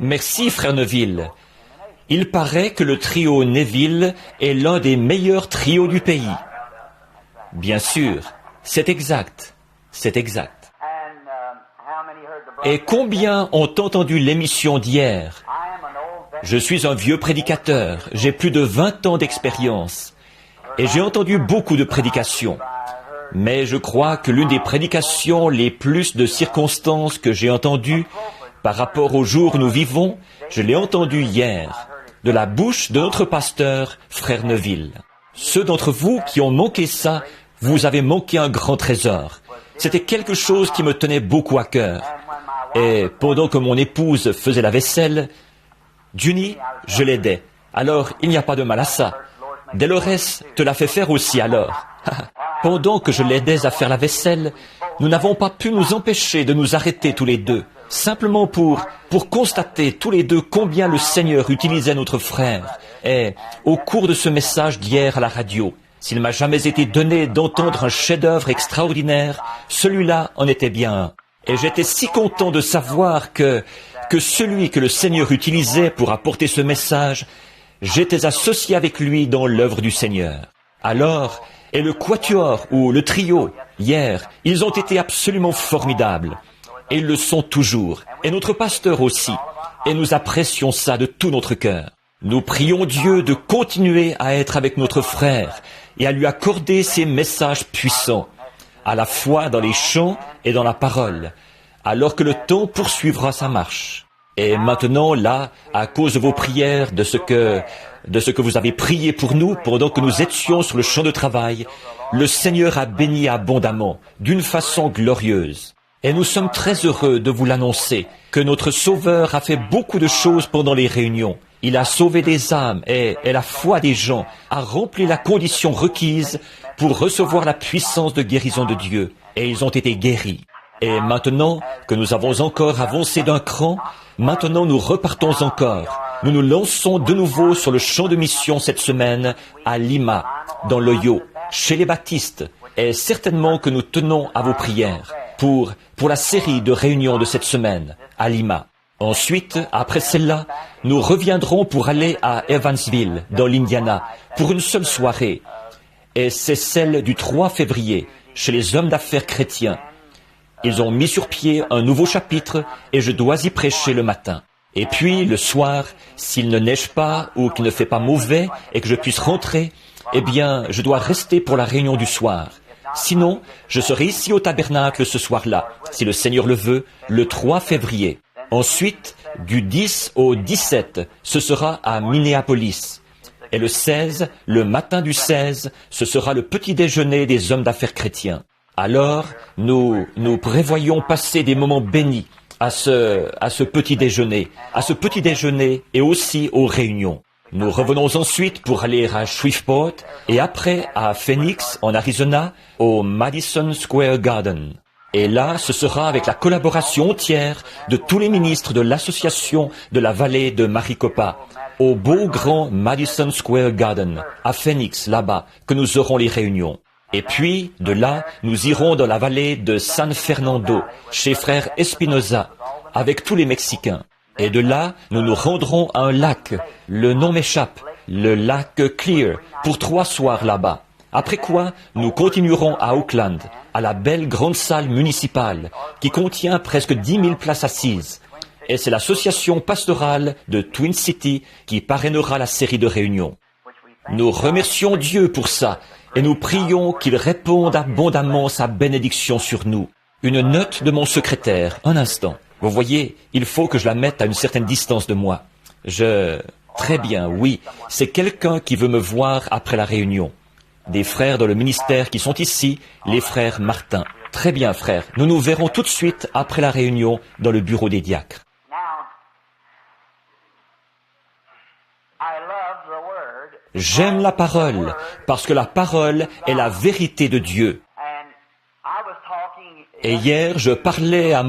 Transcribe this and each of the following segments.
Merci, frère Neville. Il paraît que le trio Neville est l'un des meilleurs trios du pays. Bien sûr, c'est exact. C'est exact. Et combien ont entendu l'émission d'hier? Je suis un vieux prédicateur, j'ai plus de 20 ans d'expérience, et j'ai entendu beaucoup de prédications. Mais je crois que l'une des prédications les plus de circonstances que j'ai entendues par rapport au jour où nous vivons, je l'ai entendue hier, de la bouche de notre pasteur, frère Neville. Ceux d'entre vous qui ont manqué ça, vous avez manqué un grand trésor. C'était quelque chose qui me tenait beaucoup à cœur. Et pendant que mon épouse faisait la vaisselle, Junie, je l'aidais. Alors, il n'y a pas de mal à ça. Dolores te l'a fait faire aussi alors. Pendant que je l'aidais à faire la vaisselle, nous n'avons pas pu nous empêcher de nous arrêter tous les deux, simplement pour constater tous les deux combien le Seigneur utilisait notre frère. Et au cours de ce message d'hier à la radio, s'il m'a jamais été donné d'entendre un chef-d'œuvre extraordinaire, celui-là en était bien un. Et j'étais si content de savoir que celui que le Seigneur utilisait pour apporter ce message, j'étais associé avec lui dans l'œuvre du Seigneur. Alors, et le quatuor ou le trio, hier, ils ont été absolument formidables. Et ils le sont toujours. Et notre pasteur aussi. Et nous apprécions ça de tout notre cœur. Nous prions Dieu de continuer à être avec notre frère et à lui accorder ces messages puissants, à la fois dans les chants et dans la parole, alors que le temps poursuivra sa marche. Et maintenant, là, à cause de vos prières, de ce que vous avez prié pour nous pendant que nous étions sur le champ de travail, le Seigneur a béni abondamment, d'une façon glorieuse. Et nous sommes très heureux de vous l'annoncer, que notre Sauveur a fait beaucoup de choses pendant les réunions. Il a sauvé des âmes et la foi des gens a rempli la condition requise pour recevoir la puissance de guérison de Dieu. Et ils ont été guéris. Et maintenant que nous avons encore avancé d'un cran, maintenant nous repartons encore. Nous nous lançons de nouveau sur le champ de mission cette semaine à Lima, dans l'Ohio, chez les baptistes. Et certainement que nous tenons à vos prières pour la série de réunions de cette semaine à Lima. Ensuite, après celle-là, nous reviendrons pour aller à Evansville, dans l'Indiana, pour une seule soirée. Et c'est celle du 3 février, chez les hommes d'affaires chrétiens. Ils ont mis sur pied un nouveau chapitre et je dois y prêcher le matin. Et puis, le soir, s'il ne neige pas ou qu'il ne fait pas mauvais et que je puisse rentrer, eh bien, je dois rester pour la réunion du soir. Sinon, je serai ici au tabernacle ce soir-là, si le Seigneur le veut, le 3 février. Ensuite, du 10 au 17, ce sera à Minneapolis. Et le 16, le matin du 16, ce sera le petit déjeuner des hommes d'affaires chrétiens. Alors, nous prévoyons passer des moments bénis à ce petit déjeuner et aussi aux réunions. Nous revenons ensuite pour aller à Shreveport et après à Phoenix, en Arizona, au Madison Square Garden. Et là, ce sera avec la collaboration entière de tous les ministres de l'association de la vallée de Maricopa, au beau grand Madison Square Garden, à Phoenix, là-bas, que nous aurons les réunions. Et puis, de là, nous irons dans la vallée de San Fernando, chez frère Espinoza, avec tous les Mexicains. Et de là, nous nous rendrons à un lac, le nom m'échappe, le lac Clear, pour 3 soirs là-bas. Après quoi, nous continuerons à Oakland, à la belle grande salle municipale, qui contient presque 10 000 places assises. Et c'est l'association pastorale de Twin City qui parrainera la série de réunions. Nous remercions Dieu pour ça, et nous prions qu'il réponde abondamment sa bénédiction sur nous. Une note de mon secrétaire, un instant. Vous voyez, il faut que je la mette à une certaine distance de moi. Très bien, oui, c'est quelqu'un qui veut me voir après la réunion. Des frères dans le ministère qui sont ici, les frères Martin. Très bien, frère, nous nous verrons tout de suite après la réunion dans le bureau des diacres. J'aime la parole, parce que la parole est la vérité de Dieu. Et hier, je parlais à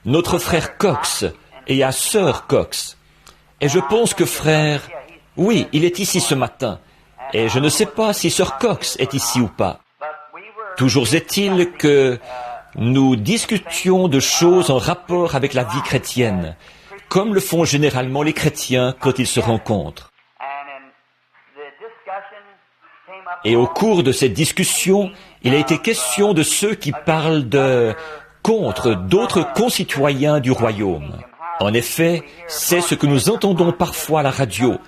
notre frère Cox et à sœur Cox. Et je pense que frère, oui, il est ici ce matin. Et je ne sais pas si sœur Cox est ici ou pas. Toujours est-il que nous discutions de choses en rapport avec la vie chrétienne, comme le font généralement les chrétiens quand ils se rencontrent. Et au cours de cette discussion, il a été question de ceux qui parlent contre d'autres concitoyens du royaume. En effet, c'est ce que nous entendons parfois à la radio.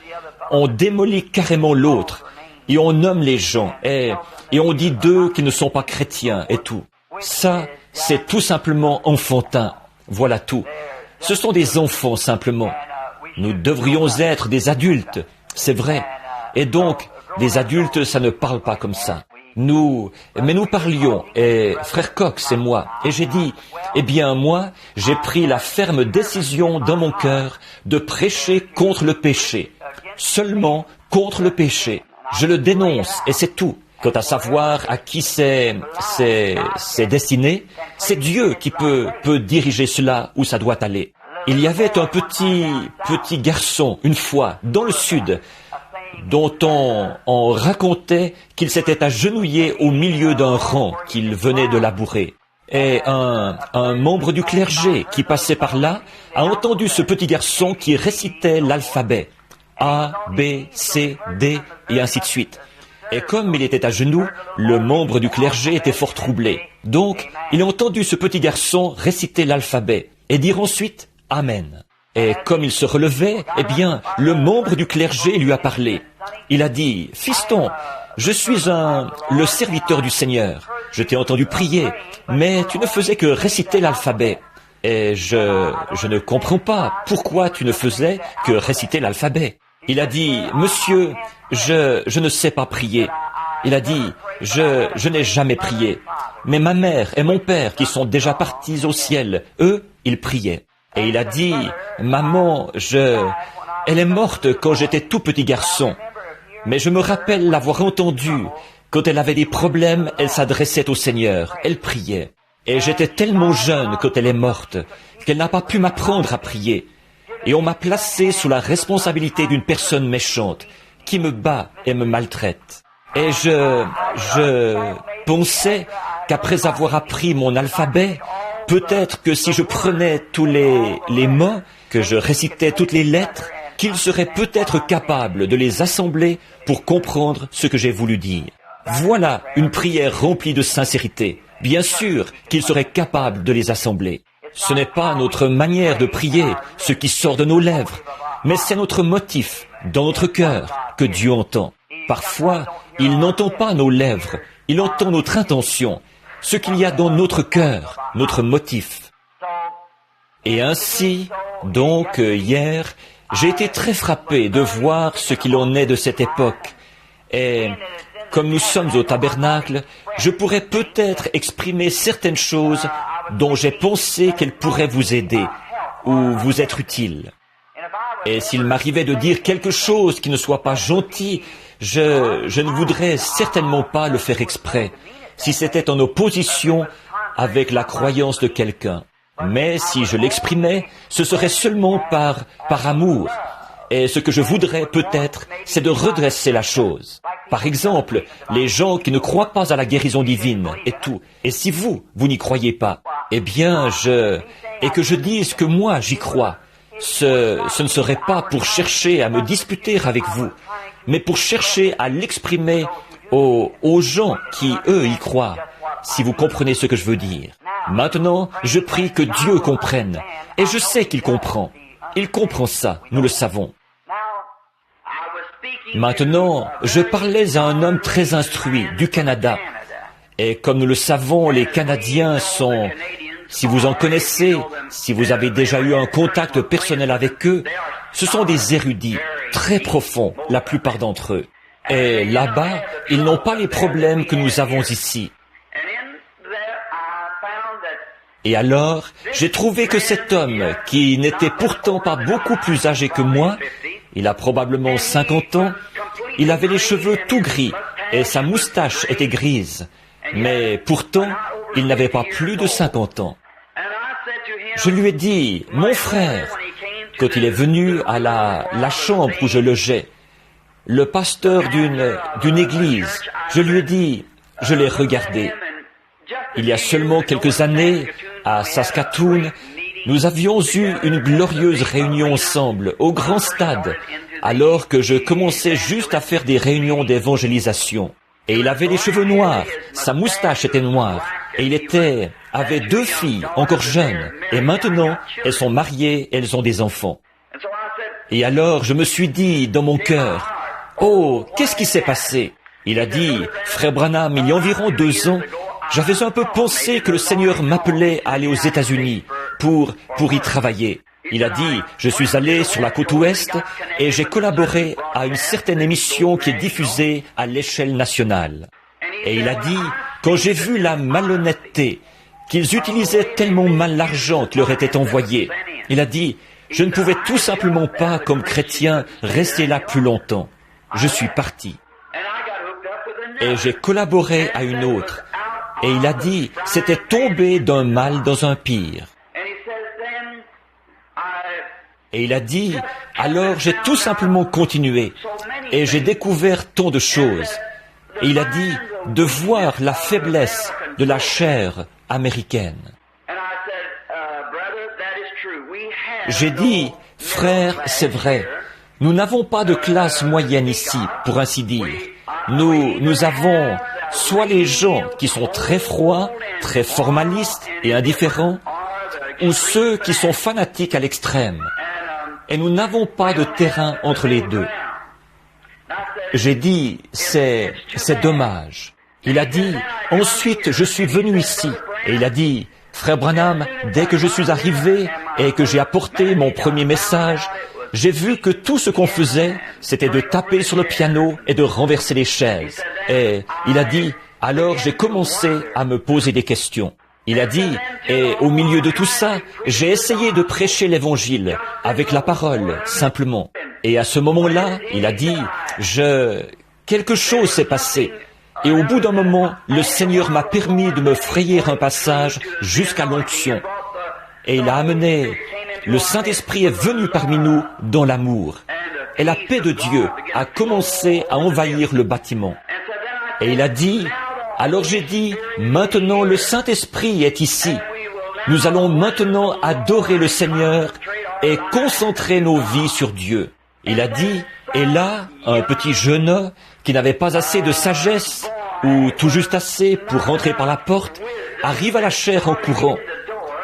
On démolit carrément l'autre, et on nomme les gens, et on dit d'eux qu'ils ne sont pas chrétiens, et tout. Ça, c'est tout simplement enfantin. Voilà tout. Ce sont des enfants, simplement. Nous devrions être des adultes, c'est vrai. Et donc, des adultes, ça ne parle pas comme ça. Mais nous parlions, et frère Cox et moi, et j'ai dit, eh bien moi, j'ai pris la ferme décision dans mon cœur de prêcher contre le péché. Seulement contre le péché. Je le dénonce, et c'est tout. Quant à savoir à qui c'est destiné, c'est Dieu qui peut diriger cela où ça doit aller. Il y avait un petit garçon, une fois, dans le sud, dont on racontait qu'il s'était agenouillé au milieu d'un rang qu'il venait de labourer. Et un membre du clergé qui passait par là a entendu ce petit garçon qui récitait l'alphabet. A, B, C, D, et ainsi de suite. Et comme il était à genoux, le membre du clergé était fort troublé. Donc, il a entendu ce petit garçon réciter l'alphabet et dire ensuite « Amen ». Et comme il se relevait, eh bien, le membre du clergé lui a parlé. Il a dit « Fiston, je suis le serviteur du Seigneur. Je t'ai entendu prier, mais tu ne faisais que réciter l'alphabet. Et je ne comprends pas pourquoi tu ne faisais que réciter l'alphabet. » Il a dit « Monsieur, je ne sais pas prier. » Il a dit « Je n'ai jamais prié. Mais ma mère et mon père qui sont déjà partis au ciel, eux, ils priaient. » Et il a dit « Maman, elle est morte quand j'étais tout petit garçon. Mais je me rappelle l'avoir entendue. Quand elle avait des problèmes, elle s'adressait au Seigneur. Elle priait. Et j'étais tellement jeune quand elle est morte qu'elle n'a pas pu m'apprendre à prier. Et on m'a placé sous la responsabilité d'une personne méchante qui me bat et me maltraite. Et je pensais qu'après avoir appris mon alphabet, peut-être que si je prenais tous les mots, que je récitais toutes les lettres, qu'il serait peut-être capable de les assembler pour comprendre ce que j'ai voulu dire. Voilà une prière remplie de sincérité. Bien sûr qu'il serait capable de les assembler. Ce n'est pas notre manière de prier, ce qui sort de nos lèvres, mais c'est notre motif, dans notre cœur, que Dieu entend. Parfois, il n'entend pas nos lèvres, il entend notre intention, ce qu'il y a dans notre cœur, notre motif. Et ainsi, donc, hier, j'ai été très frappé de voir ce qu'il en est de cette époque. Et comme nous sommes au tabernacle, je pourrais peut-être exprimer certaines choses dont j'ai pensé qu'elles pourraient vous aider ou vous être utiles. Et s'il m'arrivait de dire quelque chose qui ne soit pas gentil, je ne voudrais certainement pas le faire exprès, si c'était en opposition avec la croyance de quelqu'un. Mais si je l'exprimais, ce serait seulement par amour. Et ce que je voudrais peut-être, c'est de redresser la chose. Par exemple, les gens qui ne croient pas à la guérison divine et tout. Et si vous n'y croyez pas, eh bien, et que je dise que moi j'y crois, ce ne serait pas pour chercher à me disputer avec vous, mais pour chercher à l'exprimer aux gens qui, eux, y croient, si vous comprenez ce que je veux dire. Maintenant, je prie que Dieu comprenne, et je sais qu'il comprend. Il comprend ça, nous le savons. Maintenant, je parlais à un homme très instruit du Canada. Et comme nous le savons, les Canadiens sont, si vous en connaissez, si vous avez déjà eu un contact personnel avec eux, ce sont des érudits, très profonds, la plupart d'entre eux. Et là-bas, ils n'ont pas les problèmes que nous avons ici. Et alors, j'ai trouvé que cet homme, qui n'était pourtant pas beaucoup plus âgé que moi, il a probablement 50 ans, il avait les cheveux tout gris et sa moustache était grise. Mais pourtant, il n'avait pas plus de 50 ans. Je lui ai dit, mon frère, quand il est venu à la chambre où je logeais, le pasteur d'une église, je lui ai dit, je l'ai regardé. Il y a seulement quelques années, à Saskatoon, nous avions eu une glorieuse réunion ensemble, au grand stade, alors que je commençais juste à faire des réunions d'évangélisation. Et il avait les cheveux noirs, sa moustache était noire, et il avait 2 filles, encore jeunes, et maintenant, elles sont mariées, elles ont des enfants. Et alors, je me suis dit, dans mon cœur, « Oh, qu'est-ce qui s'est passé ?» Il a dit, « Frère Branham, il y a environ 2 ans, j'avais un peu pensé que le Seigneur m'appelait à aller aux États-Unis pour y travailler. » Il a dit, « Je suis allé sur la côte ouest et j'ai collaboré à une certaine émission qui est diffusée à l'échelle nationale. » Et il a dit, « Quand j'ai vu la malhonnêteté, qu'ils utilisaient tellement mal l'argent qui leur était envoyé, il a dit, « Je ne pouvais tout simplement pas, comme chrétien, rester là plus longtemps. Je suis parti. » Et j'ai collaboré à une autre. Et il a dit, c'était tomber d'un mal dans un pire. Et il a dit, alors j'ai tout simplement continué. Et j'ai découvert tant de choses. Et il a dit, de voir la faiblesse de la chair américaine. J'ai dit, frère, c'est vrai, nous n'avons pas de classe moyenne ici, pour ainsi dire. Nous avons soit les gens qui sont très froids, très formalistes et indifférents, ou ceux qui sont fanatiques à l'extrême. Et nous n'avons pas de terrain entre les deux. J'ai dit, c'est dommage. Il a dit, ensuite je suis venu ici. Et il a dit, frère Branham, dès que je suis arrivé et que j'ai apporté mon premier message, j'ai vu que tout ce qu'on faisait, c'était de taper sur le piano et de renverser les chaises. Et il a dit, alors j'ai commencé à me poser des questions. Il a dit, et au milieu de tout ça, j'ai essayé de prêcher l'évangile avec la parole, simplement. Et à ce moment-là, il a dit, quelque chose s'est passé. Et au bout d'un moment, le Seigneur m'a permis de me frayer un passage jusqu'à l'onction. Et il a amené, le Saint-Esprit est venu parmi nous dans l'amour. Et la paix de Dieu a commencé à envahir le bâtiment. Et il a dit, alors j'ai dit, maintenant le Saint-Esprit est ici. Nous allons maintenant adorer le Seigneur et concentrer nos vies sur Dieu. Il a dit, et là, un petit jeune homme qui n'avait pas assez de sagesse, ou tout juste assez pour rentrer par la porte, arrive à la chaire en courant.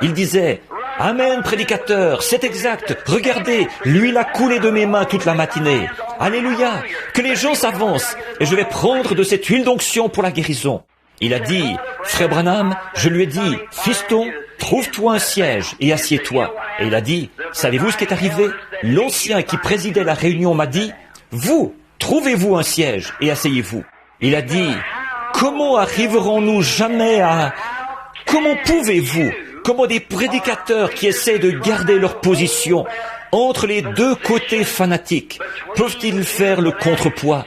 Il disait, « Amen, prédicateur, c'est exact, regardez, l'huile a coulé de mes mains toute la matinée. Alléluia, que les gens s'avancent, et je vais prendre de cette huile d'onction pour la guérison. » Il a dit, « Frère Branham, je lui ai dit, fiston, trouve-toi un siège et assieds-toi. » Et il a dit, « Savez-vous ce qui est arrivé? L'ancien qui présidait la réunion m'a dit, « Vous, trouvez-vous un siège et asseyez-vous. » Il a dit, « Comment arriverons-nous jamais à... Comment pouvez-vous, comment des prédicateurs qui essaient de garder leur position entre les deux côtés fanatiques, peuvent-ils faire le contrepoids? »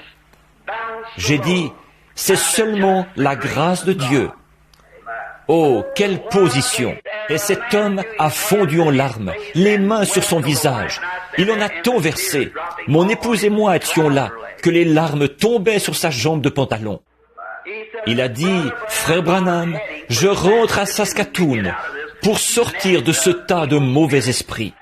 J'ai dit, « C'est seulement la grâce de Dieu. » Oh, quelle position! Et cet homme a fondu en larmes, les mains sur son visage. Il en a tant versé. Mon épouse et moi étions là, que les larmes tombaient sur sa jambe de pantalon. Il a dit, « Frère Branham, je rentre à Saskatoon pour sortir de ce tas de mauvais esprits. »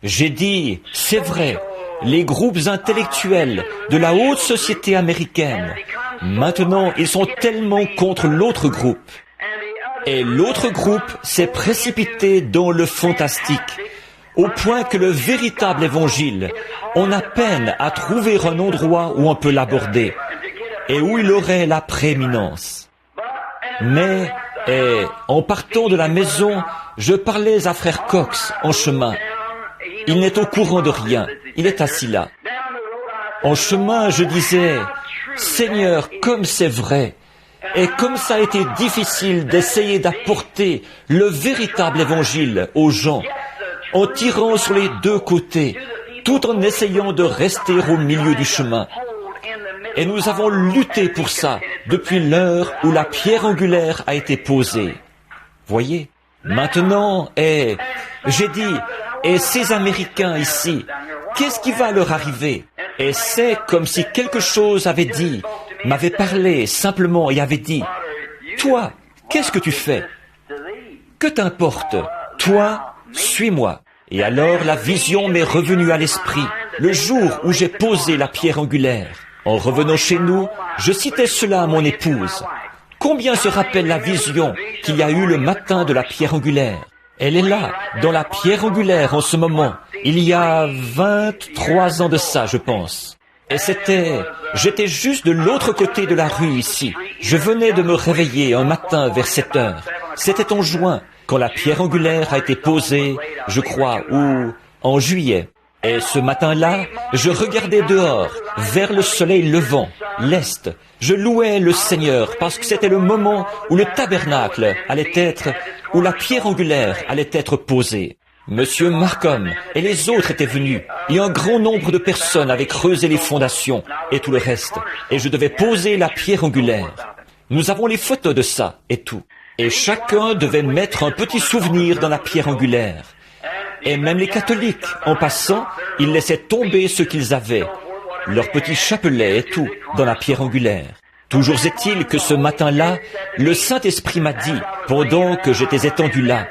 J'ai dit, « C'est vrai. Les groupes intellectuels de la haute société américaine, maintenant, ils sont tellement contre l'autre groupe. Et l'autre groupe s'est précipité dans le fantastique, au point que le véritable évangile, on a peine à trouver un endroit où on peut l'aborder, et où il aurait la prééminence. Mais, en partant de la maison, je parlais à frère Cox en chemin. Il n'est au courant de rien. Il est assis là. En chemin, je disais, « Seigneur, comme c'est vrai, et comme ça a été difficile d'essayer d'apporter le véritable évangile aux gens, en tirant sur les deux côtés, tout en essayant de rester au milieu du chemin. Et nous avons lutté pour ça depuis l'heure où la pierre angulaire a été posée. Voyez, maintenant, j'ai dit, et ces Américains ici, qu'est-ce qui va leur arriver? Et c'est comme si quelque chose m'avait parlé simplement et avait dit, toi, qu'est-ce que tu fais? Que t'importe? Toi, suis-moi. Et alors la vision m'est revenue à l'esprit, le jour où j'ai posé la pierre angulaire. En revenant chez nous, je citais cela à mon épouse. Combien se rappelle la vision qu'il y a eu le matin de la pierre angulaire? Elle est là, dans la pierre angulaire en ce moment. Il y a 23 ans de ça, je pense. Et j'étais juste de l'autre côté de la rue ici. Je venais de me réveiller un matin vers 7 heures. C'était en juin, quand la pierre angulaire a été posée, je crois, ou en juillet. Et ce matin-là, je regardais dehors, vers le soleil levant, l'est. Je louais le Seigneur parce que c'était le moment où le tabernacle où la pierre angulaire allait être posée. Monsieur Markham et les autres étaient venus, et un grand nombre de personnes avaient creusé les fondations et tout le reste. Et je devais poser la pierre angulaire. Nous avons les photos de ça et tout. Et chacun devait mettre un petit souvenir dans la pierre angulaire. Et même les catholiques, en passant, ils laissaient tomber ce qu'ils avaient, leur petit chapelet et tout, dans la pierre angulaire. Toujours est-il que ce matin-là, le Saint-Esprit m'a dit, pendant que j'étais étendu là,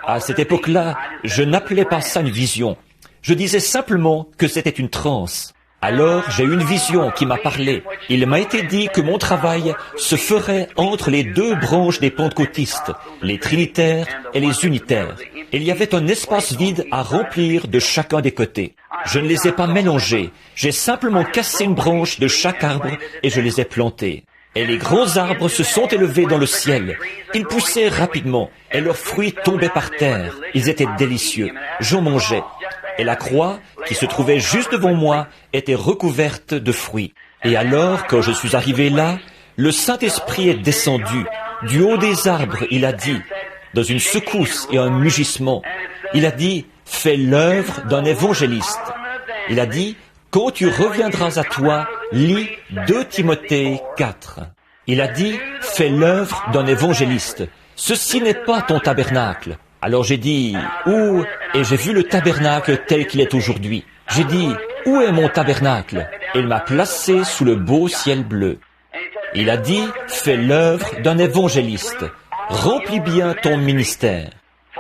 à cette époque-là, je n'appelais pas ça une vision. Je disais simplement que c'était une transe. Alors, j'ai eu une vision qui m'a parlé. Il m'a été dit que mon travail se ferait entre les deux branches des pentecôtistes, les trinitaires et les unitaires. Il y avait un espace vide à remplir de chacun des côtés. Je ne les ai pas mélangés. J'ai simplement cassé une branche de chaque arbre et je les ai plantés. Et les grands arbres se sont élevés dans le ciel. Ils poussaient rapidement et leurs fruits tombaient par terre. Ils étaient délicieux. J'en mangeais. Et la croix, qui se trouvait juste devant moi, était recouverte de fruits. Et alors, quand je suis arrivé là, le Saint-Esprit est descendu. Du haut des arbres, il a dit, dans une secousse et un mugissement, il a dit, fais l'œuvre d'un évangéliste. Il a dit, quand tu reviendras à toi, lis 2 Timothée 4. Il a dit, fais l'œuvre d'un évangéliste. Ceci n'est pas ton tabernacle. Alors j'ai dit, où? Et j'ai vu le tabernacle tel qu'il est aujourd'hui. J'ai dit, où est mon tabernacle? Et il m'a placé sous le beau ciel bleu. Il a dit, fais l'œuvre d'un évangéliste. Remplis bien ton ministère.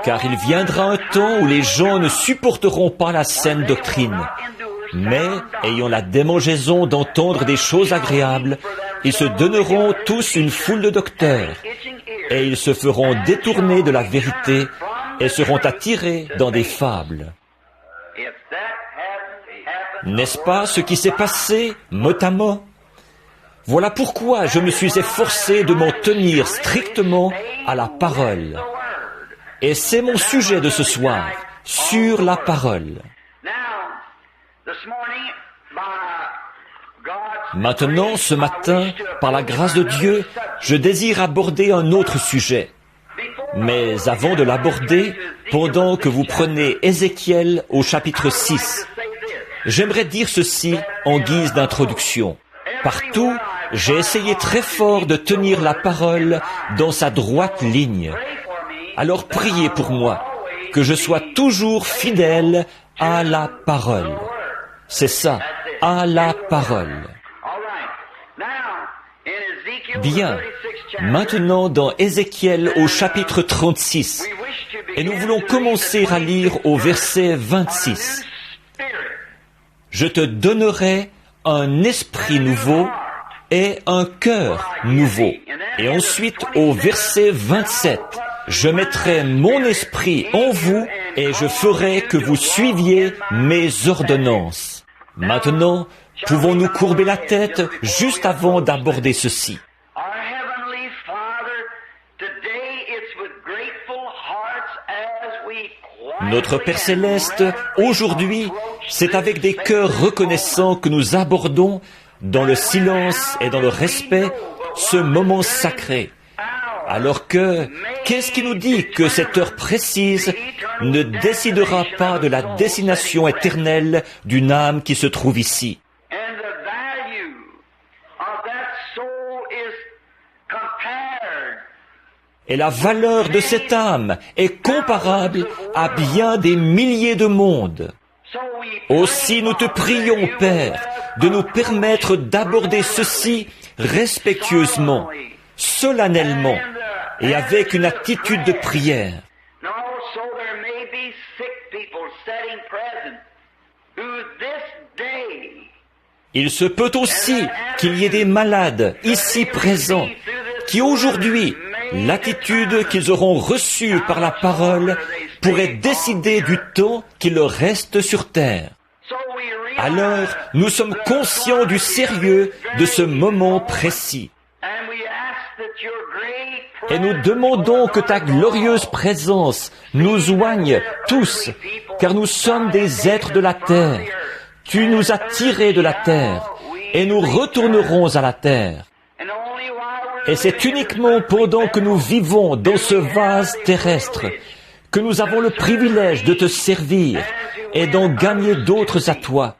Car il viendra un temps où les gens ne supporteront pas la saine doctrine. Mais, ayant la démangeaison d'entendre des choses agréables, ils se donneront tous une foule de docteurs, et ils se feront détourner de la vérité et seront attirés dans des fables. N'est-ce pas ce qui s'est passé, mot à mot? Voilà pourquoi je me suis efforcé de m'en tenir strictement à la parole. Et c'est mon sujet de ce soir, sur la parole. Maintenant, ce matin, par la grâce de Dieu, je désire aborder un autre sujet. Mais avant de l'aborder, pendant que vous prenez Ézéchiel au chapitre 6, j'aimerais dire ceci en guise d'introduction. Partout, j'ai essayé très fort de tenir la parole dans sa droite ligne. Alors priez pour moi, que je sois toujours fidèle à la parole. C'est ça, à la parole. Bien, maintenant dans Ézéchiel au chapitre 36, et nous voulons commencer à lire au verset 26. Je te donnerai un esprit nouveau et un cœur nouveau. Et ensuite au verset 27, je mettrai mon esprit en vous et je ferai que vous suiviez mes ordonnances. Maintenant, pouvons-nous courber la tête juste avant d'aborder ceci? Notre Père Céleste, aujourd'hui, c'est avec des cœurs reconnaissants que nous abordons, dans le silence et dans le respect, ce moment sacré. Alors qu'est-ce qui nous dit que cette heure précise ne décidera pas de la destination éternelle d'une âme qui se trouve ici? Et la valeur de cette âme est comparable à bien des milliers de mondes. Aussi nous te prions, Père, de nous permettre d'aborder ceci respectueusement, solennellement et avec une attitude de prière. Il se peut aussi qu'il y ait des malades ici présents qui aujourd'hui, l'attitude qu'ils auront reçue par la parole pourrait décider du temps qu'il leur reste sur terre. Alors, nous sommes conscients du sérieux de ce moment précis. Et nous demandons que ta glorieuse présence nous oigne tous, car nous sommes des êtres de la terre. Tu nous as tirés de la terre, et nous retournerons à la terre. Et c'est uniquement pendant que nous vivons dans ce vase terrestre que nous avons le privilège de te servir et d'en gagner d'autres à toi.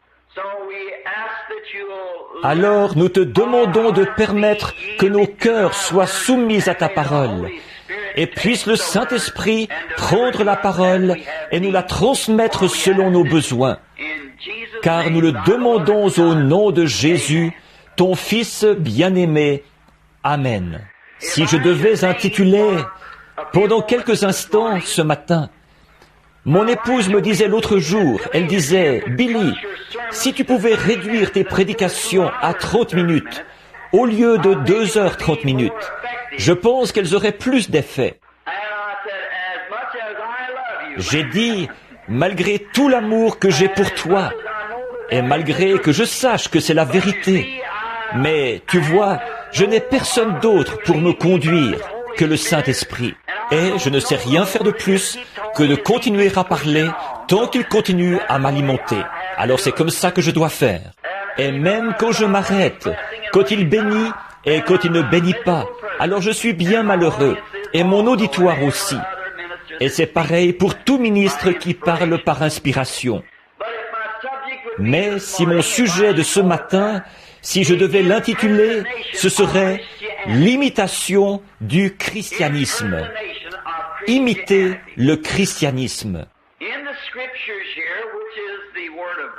Alors nous te demandons de permettre que nos cœurs soient soumis à ta parole et puisse le Saint-Esprit prendre la parole et nous la transmettre selon nos besoins. Car nous le demandons au nom de Jésus, ton Fils bien-aimé. Amen. Si je devais intituler pendant quelques instants ce matin, mon épouse me disait l'autre jour, elle disait, « Billy, si tu pouvais réduire tes prédications à 30 minutes, au lieu de 2h30 minutes, je pense qu'elles auraient plus d'effet. » J'ai dit, malgré tout l'amour que j'ai pour toi, et malgré que je sache que c'est la vérité, mais tu vois, je n'ai personne d'autre pour me conduire que le Saint-Esprit. Et je ne sais rien faire de plus que de continuer à parler tant qu'il continue à m'alimenter. Alors c'est comme ça que je dois faire. Et même quand je m'arrête, quand il bénit et quand il ne bénit pas, alors je suis bien malheureux, et mon auditoire aussi. Et c'est pareil pour tout ministre qui parle par inspiration. Mais si mon sujet de ce matin, si je devais l'intituler, ce serait « L'imitation du christianisme ». Imiter le christianisme.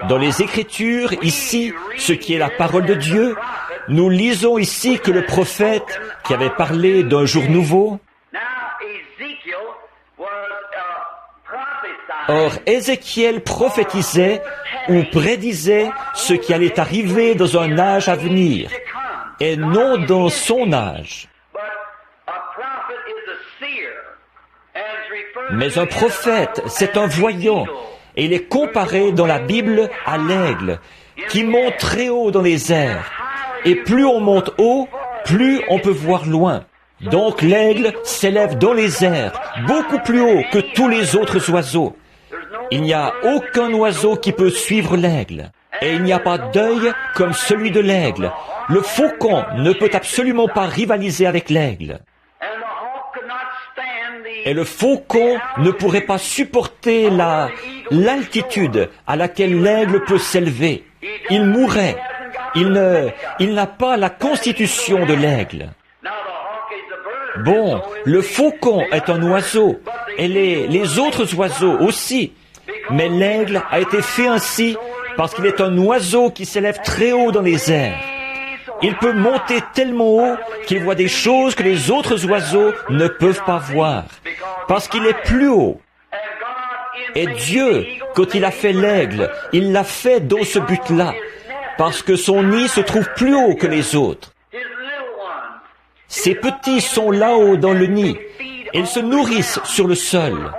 Dans les Écritures, ici, ce qui est la parole de Dieu, nous lisons ici que le prophète, qui avait parlé d'un jour nouveau, or Ézéchiel prophétisait ou prédisait ce qui allait arriver dans un âge à venir, et non dans son âge. Mais un prophète, c'est un voyant, et il est comparé dans la Bible à l'aigle, qui monte très haut dans les airs. Et plus on monte haut, plus on peut voir loin. Donc l'aigle s'élève dans les airs, beaucoup plus haut que tous les autres oiseaux. Il n'y a aucun oiseau qui peut suivre l'aigle. Et il n'y a pas d'œil comme celui de l'aigle. Le faucon ne peut absolument pas rivaliser avec l'aigle. Et le faucon ne pourrait pas supporter l'altitude à laquelle l'aigle peut s'élever. Il mourrait. Il n'a pas la constitution de l'aigle. Bon, le faucon est un oiseau, et les autres oiseaux aussi. Mais l'aigle a été fait ainsi parce qu'il est un oiseau qui s'élève très haut dans les airs. Il peut monter tellement haut qu'il voit des choses que les autres oiseaux ne peuvent pas voir, parce qu'il est plus haut. Et Dieu, quand il a fait l'aigle, il l'a fait dans ce but-là, parce que son nid se trouve plus haut que les autres. Ses petits sont là-haut dans le nid, et ils se nourrissent sur le sol.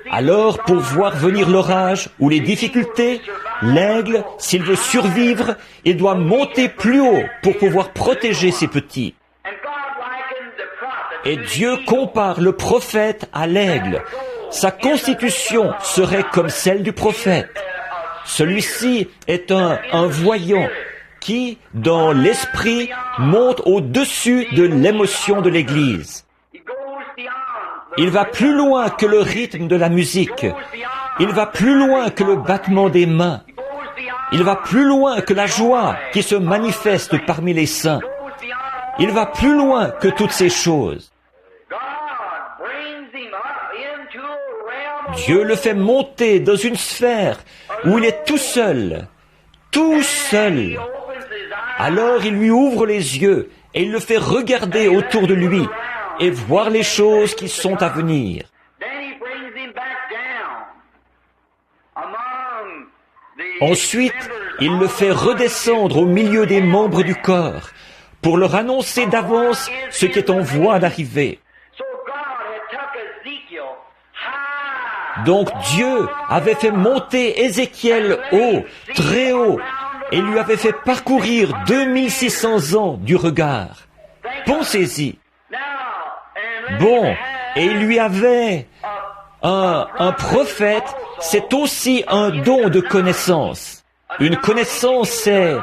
Alors, pour voir venir l'orage ou les difficultés, l'aigle, s'il veut survivre, il doit monter plus haut pour pouvoir protéger ses petits. Et Dieu compare le prophète à l'aigle. Sa constitution serait comme celle du prophète. Celui-ci est un voyant qui, dans l'esprit, monte au-dessus de l'émotion de l'Église. Il va plus loin que le rythme de la musique. Il va plus loin que le battement des mains. Il va plus loin que la joie qui se manifeste parmi les saints. Il va plus loin que toutes ces choses. Dieu le fait monter dans une sphère où il est tout seul. Tout seul. Alors il lui ouvre les yeux et il le fait regarder autour de lui et voir les choses qui sont à venir. Ensuite, il le fait redescendre au milieu des membres du corps pour leur annoncer d'avance ce qui est en voie d'arriver. Donc Dieu avait fait monter Ézéchiel haut, très haut, et lui avait fait parcourir 2600 ans du regard. Pensez-y. Bon, et il lui avait un prophète, c'est aussi un don de connaissance. Une connaissance, c'est,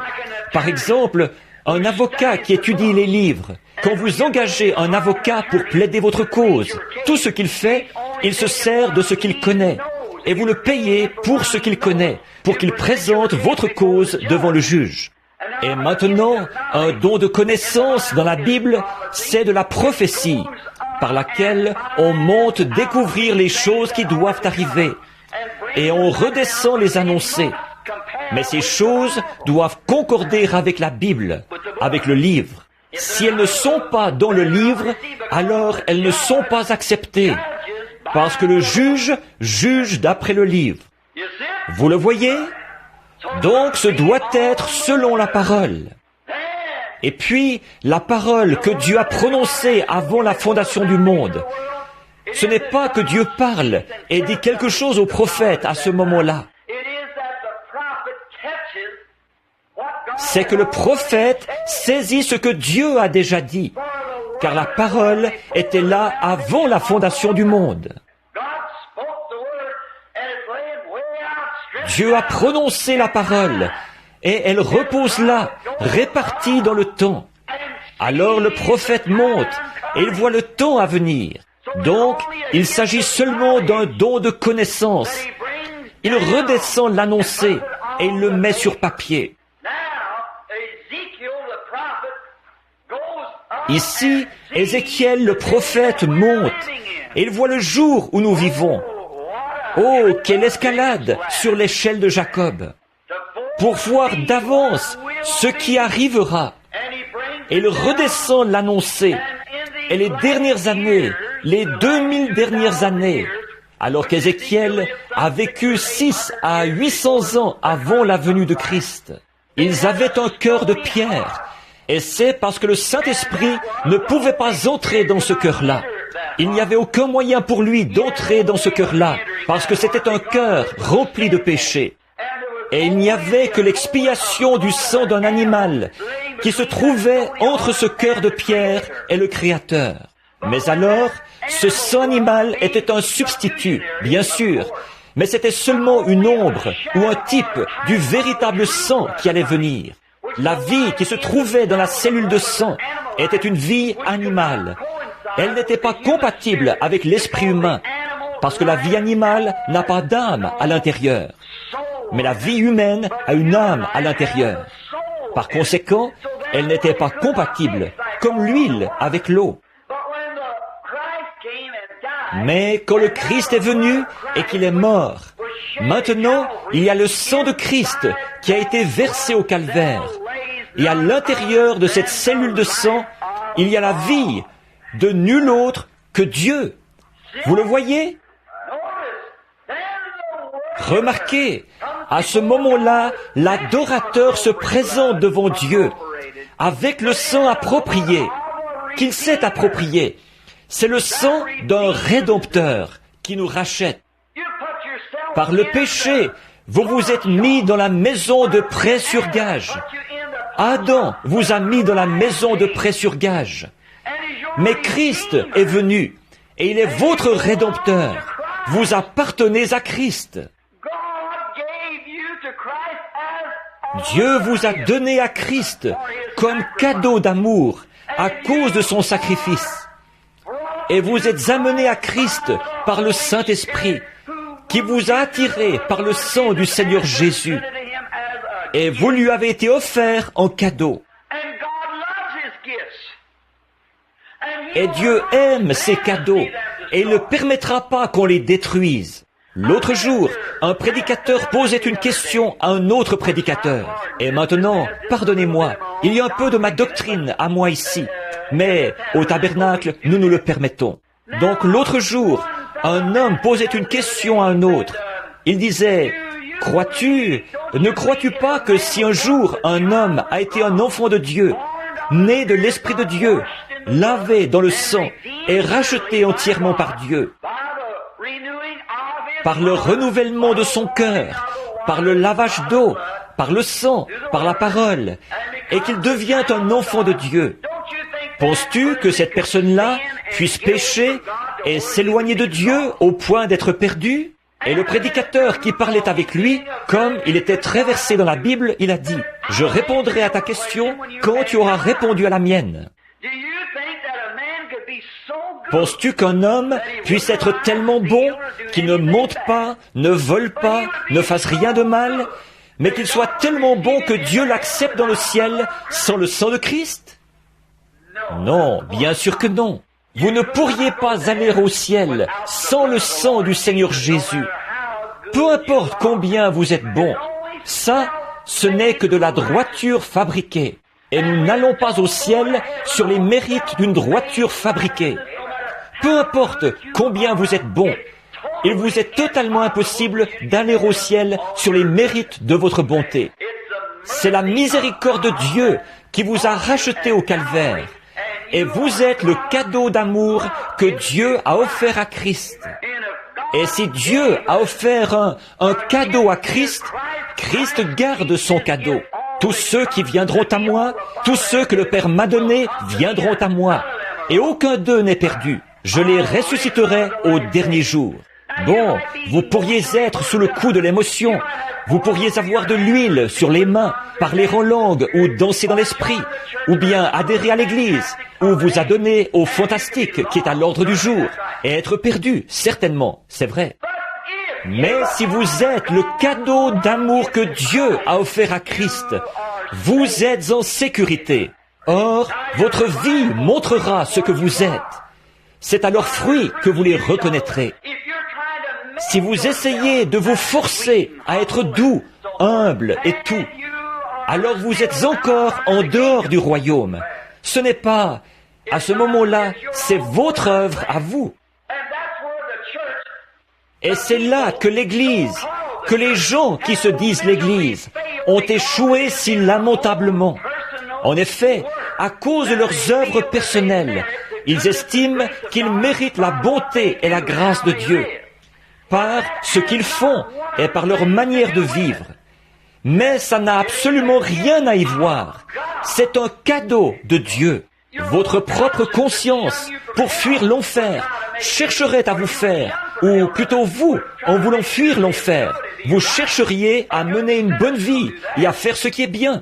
par exemple, un avocat qui étudie les livres. Quand vous engagez un avocat pour plaider votre cause, tout ce qu'il fait, il se sert de ce qu'il connaît. Et vous le payez pour ce qu'il connaît, pour qu'il présente votre cause devant le juge. Et maintenant, un don de connaissance dans la Bible, c'est de la prophétie, par laquelle on monte découvrir les choses qui doivent arriver. Et on redescend les annoncer. Mais ces choses doivent concorder avec la Bible, avec le livre. Si elles ne sont pas dans le livre, alors elles ne sont pas acceptées. Parce que le juge juge d'après le livre. Vous le voyez? Donc ce doit être selon la parole. Et puis, la parole que Dieu a prononcée avant la fondation du monde, ce n'est pas que Dieu parle et dit quelque chose au prophète à ce moment-là. C'est que le prophète saisit ce que Dieu a déjà dit, car la parole était là avant la fondation du monde. Dieu a prononcé la parole, et elle repose là, répartie dans le temps. Alors le prophète monte, et il voit le temps à venir. Donc, il s'agit seulement d'un don de connaissance. Il redescend l'annoncer, et il le met sur papier. Ici, Ézéchiel le prophète monte, et il voit le jour où nous vivons. Oh, quelle escalade sur l'échelle de Jacob, pour voir d'avance ce qui arrivera. Et il redescend l'annoncer. Et les dernières années, les 2000 dernières années, alors qu'Ézéchiel a vécu 6 à 800 ans avant la venue de Christ, ils avaient un cœur de pierre. Et c'est parce que le Saint-Esprit ne pouvait pas entrer dans ce cœur-là. Il n'y avait aucun moyen pour lui d'entrer dans ce cœur-là, parce que c'était un cœur rempli de péché. Et il n'y avait que l'expiation du sang d'un animal qui se trouvait entre ce cœur de pierre et le Créateur. Mais alors, ce sang animal était un substitut, bien sûr, mais c'était seulement une ombre ou un type du véritable sang qui allait venir. La vie qui se trouvait dans la cellule de sang était une vie animale. Elle n'était pas compatible avec l'esprit humain, parce que la vie animale n'a pas d'âme à l'intérieur. Mais la vie humaine a une âme à l'intérieur. Par conséquent, elle n'était pas compatible, comme l'huile avec l'eau. Mais quand le Christ est venu et qu'il est mort, maintenant, il y a le sang de Christ qui a été versé au calvaire. Et à l'intérieur de cette cellule de sang, il y a la vie de nul autre que Dieu. Vous le voyez? Remarquez, à ce moment-là, l'adorateur se présente devant Dieu avec le sang approprié, qu'il s'est approprié. C'est le sang d'un rédempteur qui nous rachète. Par le péché, vous vous êtes mis dans la maison de prêt sur gage. Adam vous a mis dans la maison de prêt sur gage. Mais Christ est venu et il est votre rédempteur. Vous appartenez à Christ. Dieu vous a donné à Christ comme cadeau d'amour à cause de son sacrifice. Et vous êtes amenés à Christ par le Saint-Esprit qui vous a attiré par le sang du Seigneur Jésus. Et vous lui avez été offert en cadeau. Et Dieu aime ces cadeaux et il ne permettra pas qu'on les détruise. L'autre jour, un prédicateur posait une question à un autre prédicateur. Et maintenant, pardonnez-moi, il y a un peu de ma doctrine à moi ici. Mais au tabernacle, nous nous le permettons. Donc l'autre jour, un homme posait une question à un autre. Il disait, ne crois-tu pas que si un jour un homme a été un enfant de Dieu, né de l'Esprit de Dieu, lavé dans le sang et racheté entièrement par Dieu, par le renouvellement de son cœur, par le lavage d'eau, par le sang, par la parole, et qu'il devient un enfant de Dieu. Penses-tu que cette personne-là puisse pécher et s'éloigner de Dieu au point d'être perdue? Et le prédicateur qui parlait avec lui, comme il était très versé dans la Bible, il a dit, « Je répondrai à ta question quand tu auras répondu à la mienne. » Penses-tu qu'un homme puisse être tellement bon qu'il ne monte pas, ne vole pas, ne fasse rien de mal, mais qu'il soit tellement bon que Dieu l'accepte dans le ciel sans le sang de Christ? Non, bien sûr que non. Vous ne pourriez pas aller au ciel sans le sang du Seigneur Jésus. Peu importe combien vous êtes bon, ça, ce n'est que de la droiture fabriquée. Et nous n'allons pas au ciel sur les mérites d'une droiture fabriquée. Peu importe combien vous êtes bon, il vous est totalement impossible d'aller au ciel sur les mérites de votre bonté. C'est la miséricorde de Dieu qui vous a racheté au calvaire. Et vous êtes le cadeau d'amour que Dieu a offert à Christ. Et si Dieu a offert un cadeau à Christ, Christ garde son cadeau. Tous ceux qui viendront à moi, tous ceux que le Père m'a donnés viendront à moi. Et aucun d'eux n'est perdu. Je les ressusciterai au dernier jour. Bon, vous pourriez être sous le coup de l'émotion. Vous pourriez avoir de l'huile sur les mains, parler en langue ou danser dans l'esprit, ou bien adhérer à l'église, ou vous adonner au fantastique qui est à l'ordre du jour, et être perdu, certainement, c'est vrai. Mais si vous êtes le cadeau d'amour que Dieu a offert à Christ, vous êtes en sécurité. Or, votre vie montrera ce que vous êtes. C'est à leurs fruits que vous les reconnaîtrez. Si vous essayez de vous forcer à être doux, humble et tout, alors vous êtes encore en dehors du royaume. Ce n'est pas, à ce moment-là, c'est votre œuvre à vous. Et c'est là que l'Église, que les gens qui se disent l'Église, ont échoué si lamentablement. En effet, à cause de leurs œuvres personnelles, ils estiment qu'ils méritent la bonté et la grâce de Dieu, par ce qu'ils font et par leur manière de vivre. Mais ça n'a absolument rien à y voir. C'est un cadeau de Dieu. Votre propre conscience, pour fuir l'enfer, chercherait à vous faire, ou plutôt vous, en voulant fuir l'enfer, vous chercheriez à mener une bonne vie et à faire ce qui est bien.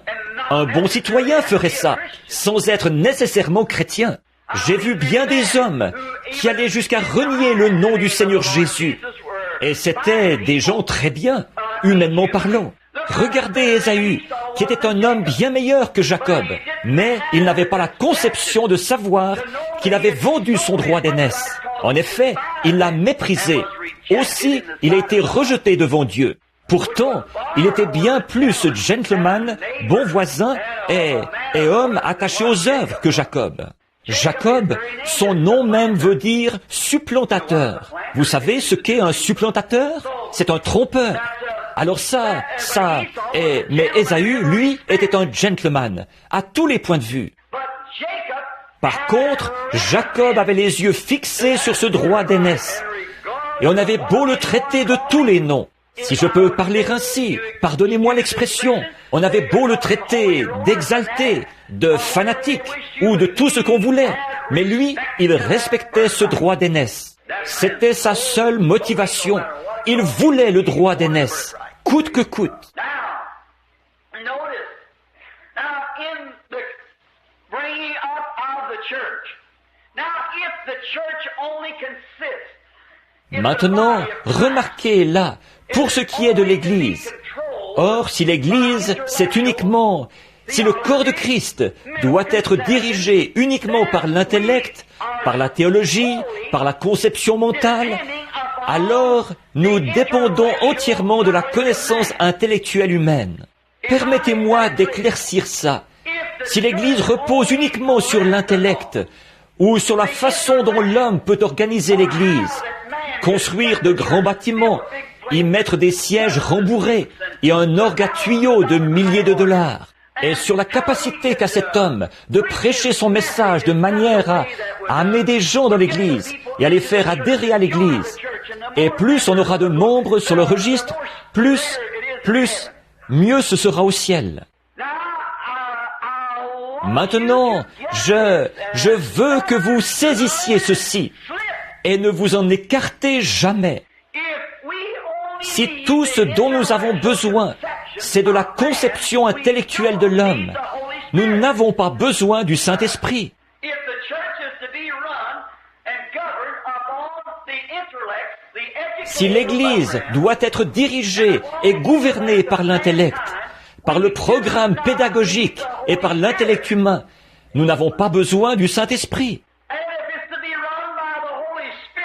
Un bon citoyen ferait ça, sans être nécessairement chrétien. J'ai vu bien des hommes qui allaient jusqu'à renier le nom du Seigneur Jésus. Et c'étaient des gens très bien, humainement parlant. Regardez Ésaü, qui était un homme bien meilleur que Jacob, mais il n'avait pas la conception de savoir qu'il avait vendu son droit d'aînesse. En effet, il l'a méprisé. Aussi, il a été rejeté devant Dieu. Pourtant, il était bien plus gentleman, bon voisin et homme attaché aux œuvres que Jacob. Jacob, son nom même veut dire supplantateur. Vous savez ce qu'est un supplantateur? C'est un trompeur. Alors mais Ésaü, lui, était un gentleman, à tous les points de vue. Par contre, Jacob avait les yeux fixés sur ce droit d'aînesse. Et on avait beau le traiter de tous les noms. Si je peux parler ainsi, pardonnez-moi l'expression, on avait beau le traiter d'exalté, de fanatique, ou de tout ce qu'on voulait, mais lui, il respectait ce droit d'aînesse. C'était sa seule motivation. Il voulait le droit d'aînesse, coûte que coûte. Maintenant, remarquez là, pour ce qui est de l'Église. Or, si l'Église, c'est uniquement, si le corps de Christ doit être dirigé uniquement par l'intellect, par la théologie, par la conception mentale, alors nous dépendons entièrement de la connaissance intellectuelle humaine. Permettez-moi d'éclaircir ça. Si l'Église repose uniquement sur l'intellect, ou sur la façon dont l'homme peut organiser l'Église, construire de grands bâtiments, y mettre des sièges rembourrés et un orgue à tuyaux de milliers de dollars, et sur la capacité qu'a cet homme de prêcher son message de manière à amener des gens dans l'Église et à les faire adhérer à l'Église. Et plus on aura de membres sur le registre, mieux ce sera au ciel. Maintenant, je veux que vous saisissiez ceci et ne vous en écartez jamais. Si tout ce dont nous avons besoin, c'est de la conception intellectuelle de l'homme, nous n'avons pas besoin du Saint-Esprit. Si l'Église doit être dirigée et gouvernée par l'intellect, par le programme pédagogique et par l'intellect humain, nous n'avons pas besoin du Saint-Esprit.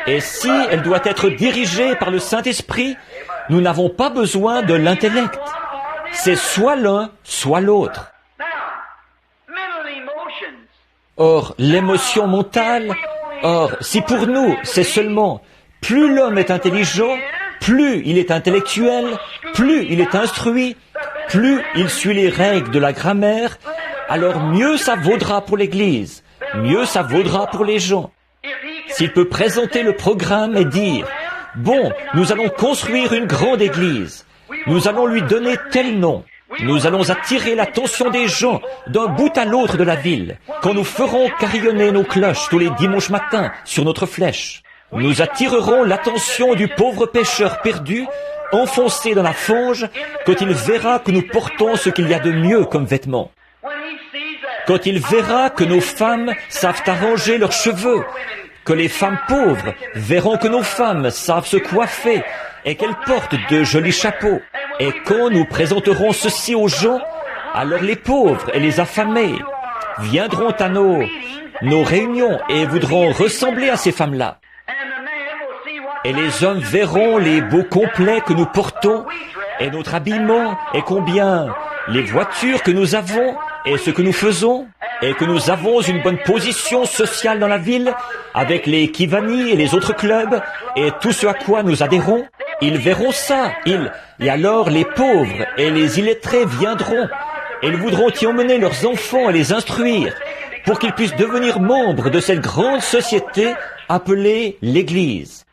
Et si elle doit être dirigée par le Saint-Esprit, nous n'avons pas besoin de l'intellect. C'est soit l'un, soit l'autre. Or, l'émotion mentale, si pour nous, c'est seulement plus l'homme est intelligent, plus il est intellectuel, plus il est instruit, plus il suit les règles de la grammaire, alors mieux ça vaudra pour l'Église, mieux ça vaudra pour les gens. S'il peut présenter le programme et dire « Bon, nous allons construire une grande église, nous allons lui donner tel nom, nous allons attirer l'attention des gens d'un bout à l'autre de la ville, quand nous ferons carillonner nos cloches tous les dimanches matins sur notre flèche. Nous attirerons l'attention du pauvre pécheur perdu, enfoncé dans la fange, quand il verra que nous portons ce qu'il y a de mieux comme vêtements. Quand il verra que nos femmes savent arranger leurs cheveux, que les femmes pauvres verront que nos femmes savent se coiffer et qu'elles portent de jolis chapeaux. Et quand nous présenterons ceci aux gens, alors les pauvres et les affamés viendront à nos réunions et voudront ressembler à ces femmes-là. Et les hommes verront les beaux complets que nous portons et notre habillement et combien les voitures que nous avons et ce que nous faisons et que nous avons une bonne position sociale dans la ville avec les Kivani et les autres clubs et tout ce à quoi nous adhérons. Ils verront ça, et alors les pauvres et les illettrés viendront et ils voudront y emmener leurs enfants et les instruire pour qu'ils puissent devenir membres de cette grande société appelée l'Église.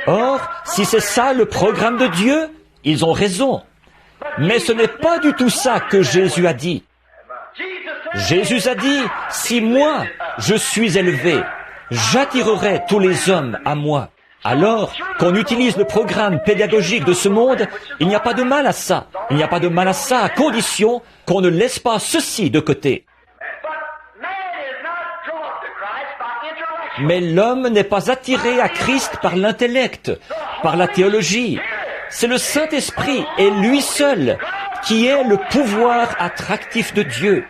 Or, si c'est ça le programme de Dieu, ils ont raison. Mais ce n'est pas du tout ça que Jésus a dit. Jésus a dit, si moi, je suis élevé, j'attirerai tous les hommes à moi. Alors, qu'on utilise le programme pédagogique de ce monde, il n'y a pas de mal à ça. Il n'y a pas de mal à ça à condition qu'on ne laisse pas ceci de côté. Mais l'homme n'est pas attiré à Christ par l'intellect, par la théologie. C'est le Saint-Esprit et lui seul qui est le pouvoir attractif de Dieu.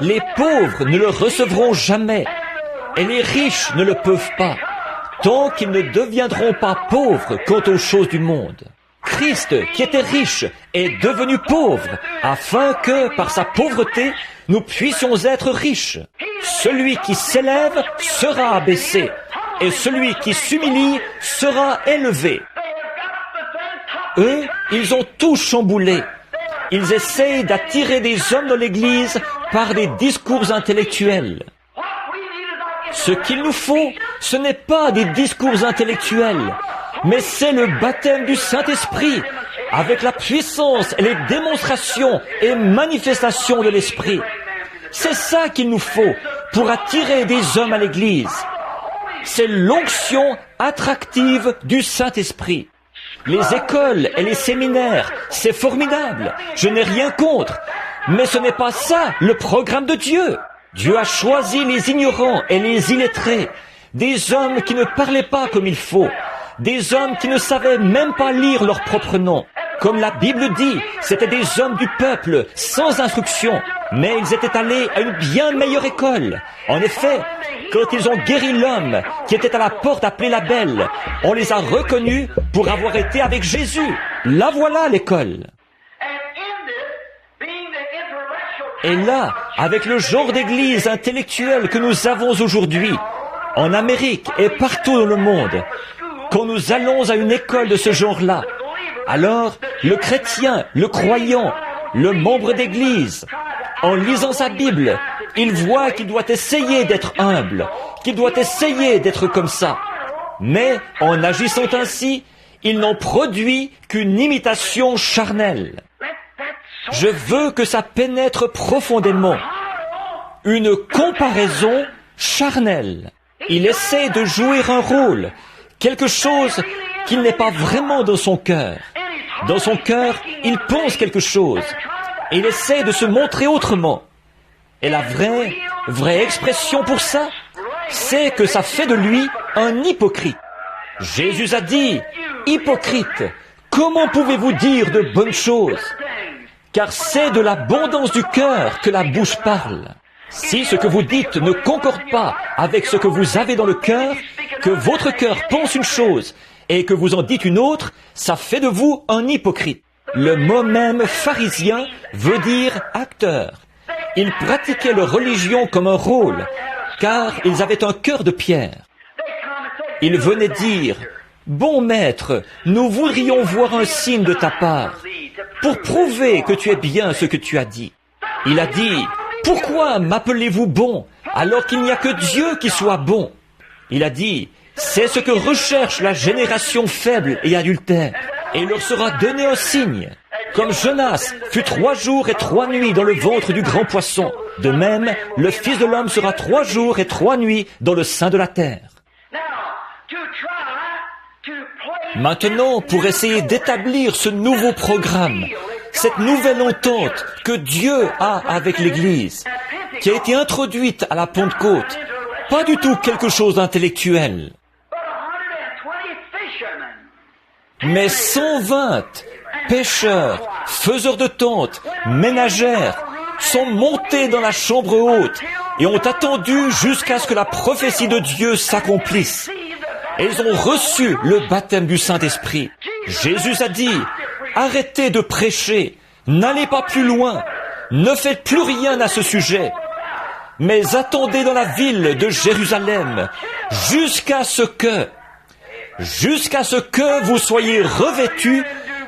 Les pauvres ne le recevront jamais et les riches ne le peuvent pas, tant qu'ils ne deviendront pas pauvres quant aux choses du monde. Christ, qui était riche, est devenu pauvre, afin que, par sa pauvreté, nous puissions être riches. Celui qui s'élève sera abaissé, et celui qui s'humilie sera élevé. Eux, ils ont tout chamboulé. Ils essayent d'attirer des hommes dans l'Église par des discours intellectuels. Ce qu'il nous faut, ce n'est pas des discours intellectuels, mais c'est le baptême du Saint-Esprit, avec la puissance et les démonstrations et manifestations de l'Esprit. C'est ça qu'il nous faut pour attirer des hommes à l'Église. C'est l'onction attractive du Saint-Esprit. Les écoles et les séminaires, c'est formidable, je n'ai rien contre, mais ce n'est pas ça le programme de Dieu. Dieu a choisi les ignorants et les illettrés, des hommes qui ne parlaient pas comme il faut, des hommes qui ne savaient même pas lire leur propre nom. Comme la Bible dit, c'étaient des hommes du peuple, sans instruction, mais ils étaient allés à une bien meilleure école. En effet, quand ils ont guéri l'homme qui était à la porte appelé la Belle, on les a reconnus pour avoir été avec Jésus. La voilà l'école. Et là, avec le genre d'église intellectuelle que nous avons aujourd'hui, en Amérique et partout dans le monde, quand nous allons à une école de ce genre-là, alors le chrétien, le croyant, le membre d'église, en lisant sa Bible, il voit qu'il doit essayer d'être humble, qu'il doit essayer d'être comme ça. Mais en agissant ainsi, il n'en produit qu'une imitation charnelle. Je veux que ça pénètre profondément. Une comparaison charnelle. Il essaie de jouer un rôle, quelque chose qu'il n'est pas vraiment dans son cœur. Dans son cœur, il pense quelque chose. Et il essaie de se montrer autrement. Et la vraie expression pour ça, c'est que ça fait de lui un hypocrite. Jésus a dit, hypocrite, comment pouvez-vous dire de bonnes choses? Car c'est de l'abondance du cœur que la bouche parle. Si ce que vous dites ne concorde pas avec ce que vous avez dans le cœur, que votre cœur pense une chose et que vous en dites une autre, ça fait de vous un hypocrite. Le mot même pharisien veut dire acteur. Ils pratiquaient leur religion comme un rôle, car ils avaient un cœur de pierre. Ils venaient dire, « Bon maître, nous voudrions voir un signe de ta part, pour prouver que tu es bien ce que tu as dit. » Il a dit, « Pourquoi m'appelez-vous bon, alors qu'il n'y a que Dieu qui soit bon ?» Il a dit, « C'est ce que recherche la génération faible et adultère, et il leur sera donné un signe. Comme Jonas fut 3 jours et 3 nuits dans le ventre du grand poisson, de même, le Fils de l'homme sera 3 jours et 3 nuits dans le sein de la terre. » Maintenant, pour essayer d'établir ce nouveau programme, cette nouvelle entente que Dieu a avec l'Église, qui a été introduite à la Pentecôte, pas du tout quelque chose d'intellectuel, mais 120 pêcheurs, faiseurs de tentes, ménagères, sont montés dans la chambre haute et ont attendu jusqu'à ce que la prophétie de Dieu s'accomplisse. Et ils ont reçu le baptême du Saint-Esprit. Jésus a dit, arrêtez de prêcher, n'allez pas plus loin, ne faites plus rien à ce sujet, mais attendez dans la ville de Jérusalem jusqu'à ce que vous soyez revêtus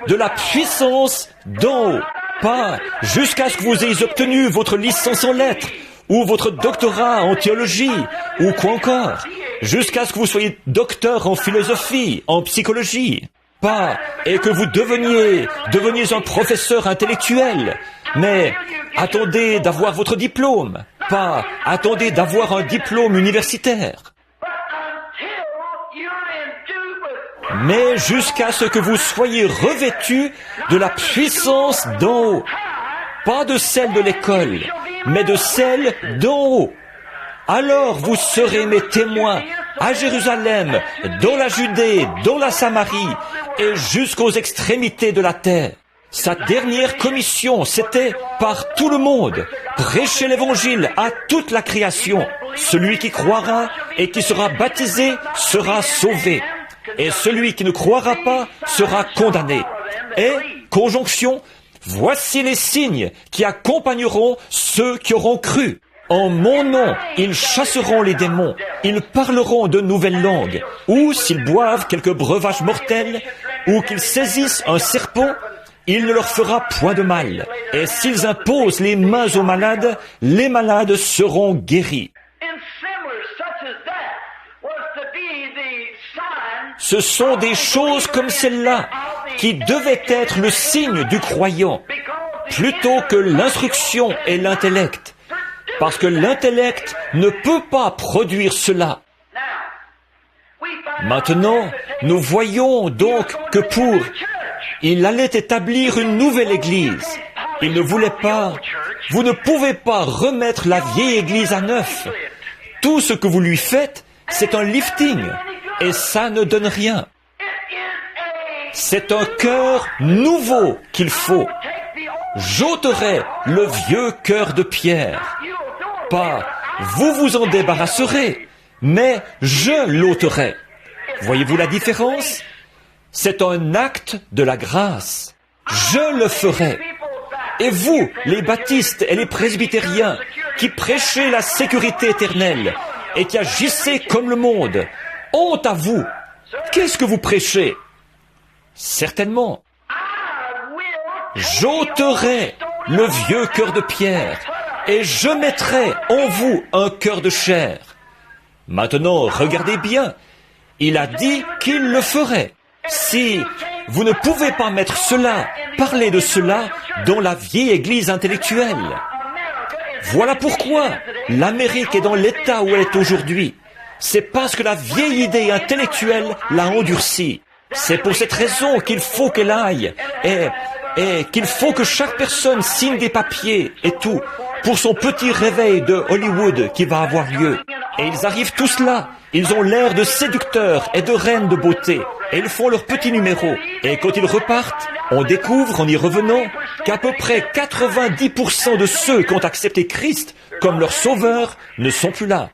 de la puissance d'en haut. Pas jusqu'à ce que vous ayez obtenu votre licence en lettres, ou votre doctorat en théologie, ou quoi encore, jusqu'à ce que vous soyez docteur en philosophie, en psychologie. Pas, et que vous deveniez un professeur intellectuel, mais attendez d'avoir votre diplôme. Pas, attendez d'avoir un diplôme universitaire. Mais jusqu'à ce que vous soyez revêtus de la puissance d'en haut. Pas de celle de l'école, mais de celle d'en haut. Alors vous serez mes témoins à Jérusalem, dans la Judée, dans la Samarie et jusqu'aux extrémités de la terre. Sa dernière commission, c'était par tout le monde, prêcher l'évangile à toute la création. Celui qui croira et qui sera baptisé sera sauvé. Et celui qui ne croira pas sera condamné. Et, conjonction, voici les signes qui accompagneront ceux qui auront cru. En mon nom, ils chasseront les démons, ils parleront de nouvelles langues, ou s'ils boivent quelques breuvages mortels, ou qu'ils saisissent un serpent, il ne leur fera point de mal. Et s'ils imposent les mains aux malades, les malades seront guéris. Ce sont des choses comme celle-là qui devaient être le signe du croyant, plutôt que l'instruction et l'intellect. Parce que l'intellect ne peut pas produire cela. Maintenant, nous voyons donc que il allait établir une nouvelle église. Il ne voulait pas, vous ne pouvez pas remettre la vieille église à neuf. Tout ce que vous lui faites, c'est un lifting. Et ça ne donne rien. C'est un cœur nouveau qu'il faut. J'ôterai le vieux cœur de pierre. Pas Vous vous en débarrasserez, mais je l'ôterai. Voyez-vous la différence? C'est un acte de la grâce. Je le ferai. Et vous, les baptistes et les presbytériens, qui prêchez la sécurité éternelle et qui agissez comme le monde, honte à vous! Qu'est-ce que vous prêchez? Certainement. J'ôterai le vieux cœur de pierre et je mettrai en vous un cœur de chair. Maintenant, regardez bien. Il a dit qu'il le ferait. Si vous ne pouvez pas mettre cela, parler de cela dans la vieille église intellectuelle. Voilà pourquoi l'Amérique est dans l'état où elle est aujourd'hui. C'est parce que la vieille idée intellectuelle l'a endurcie. C'est pour cette raison qu'il faut qu'elle aille et qu'il faut que chaque personne signe des papiers et tout pour son petit réveil de Hollywood qui va avoir lieu. Et ils arrivent tous là. Ils ont l'air de séducteurs et de reines de beauté. Et ils font leur petit numéro. Et quand ils repartent, on découvre, en y revenant, qu'à peu près 90% de ceux qui ont accepté Christ comme leur sauveur ne sont plus là.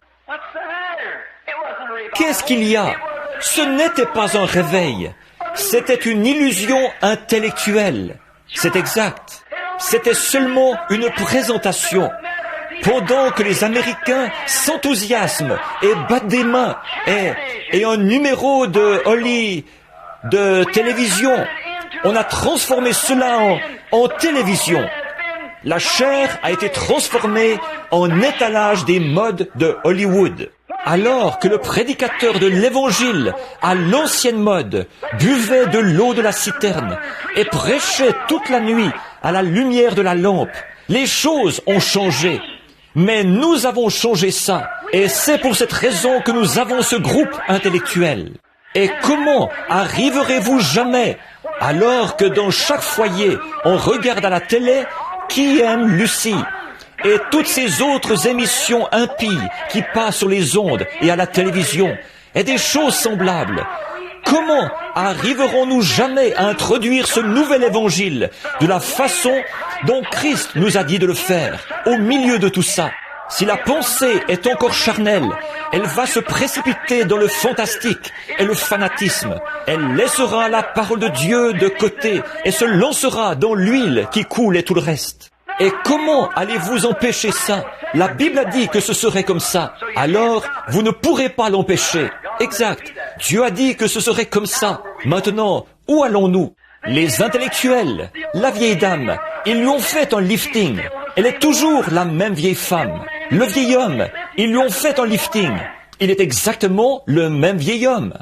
Qu'est-ce qu'il y a? Ce n'était pas un réveil. C'était une illusion intellectuelle. C'est exact. C'était seulement une présentation. Pendant que les Américains s'enthousiasment et battent des mains et un numéro de télévision, on a transformé cela en télévision. La chair a été transformée en étalage des modes de Hollywood. Alors que le prédicateur de l'Évangile, à l'ancienne mode, buvait de l'eau de la citerne et prêchait toute la nuit à la lumière de la lampe, les choses ont changé. Mais nous avons changé ça, et c'est pour cette raison que nous avons ce groupe intellectuel. Et comment arriverez-vous jamais, alors que dans chaque foyer, on regarde à la télé Qui aime Lucie et toutes ces autres émissions impies qui passent sur les ondes et à la télévision, et des choses semblables. Comment arriverons-nous jamais à introduire ce nouvel évangile de la façon dont Christ nous a dit de le faire, au milieu de tout ça? Si la pensée est encore charnelle, elle va se précipiter dans le fantastique et le fanatisme. Elle laissera la parole de Dieu de côté et se lancera dans l'huile qui coule et tout le reste. Et comment allez-vous empêcher ça? La Bible a dit que ce serait comme ça. Alors, vous ne pourrez pas l'empêcher. Exact. Dieu a dit que ce serait comme ça. Maintenant, où allons-nous? Les intellectuels, la vieille dame, ils lui ont fait un lifting. Elle est toujours la même vieille femme. Le vieil homme, ils lui ont fait un lifting. Il est exactement le même vieil homme.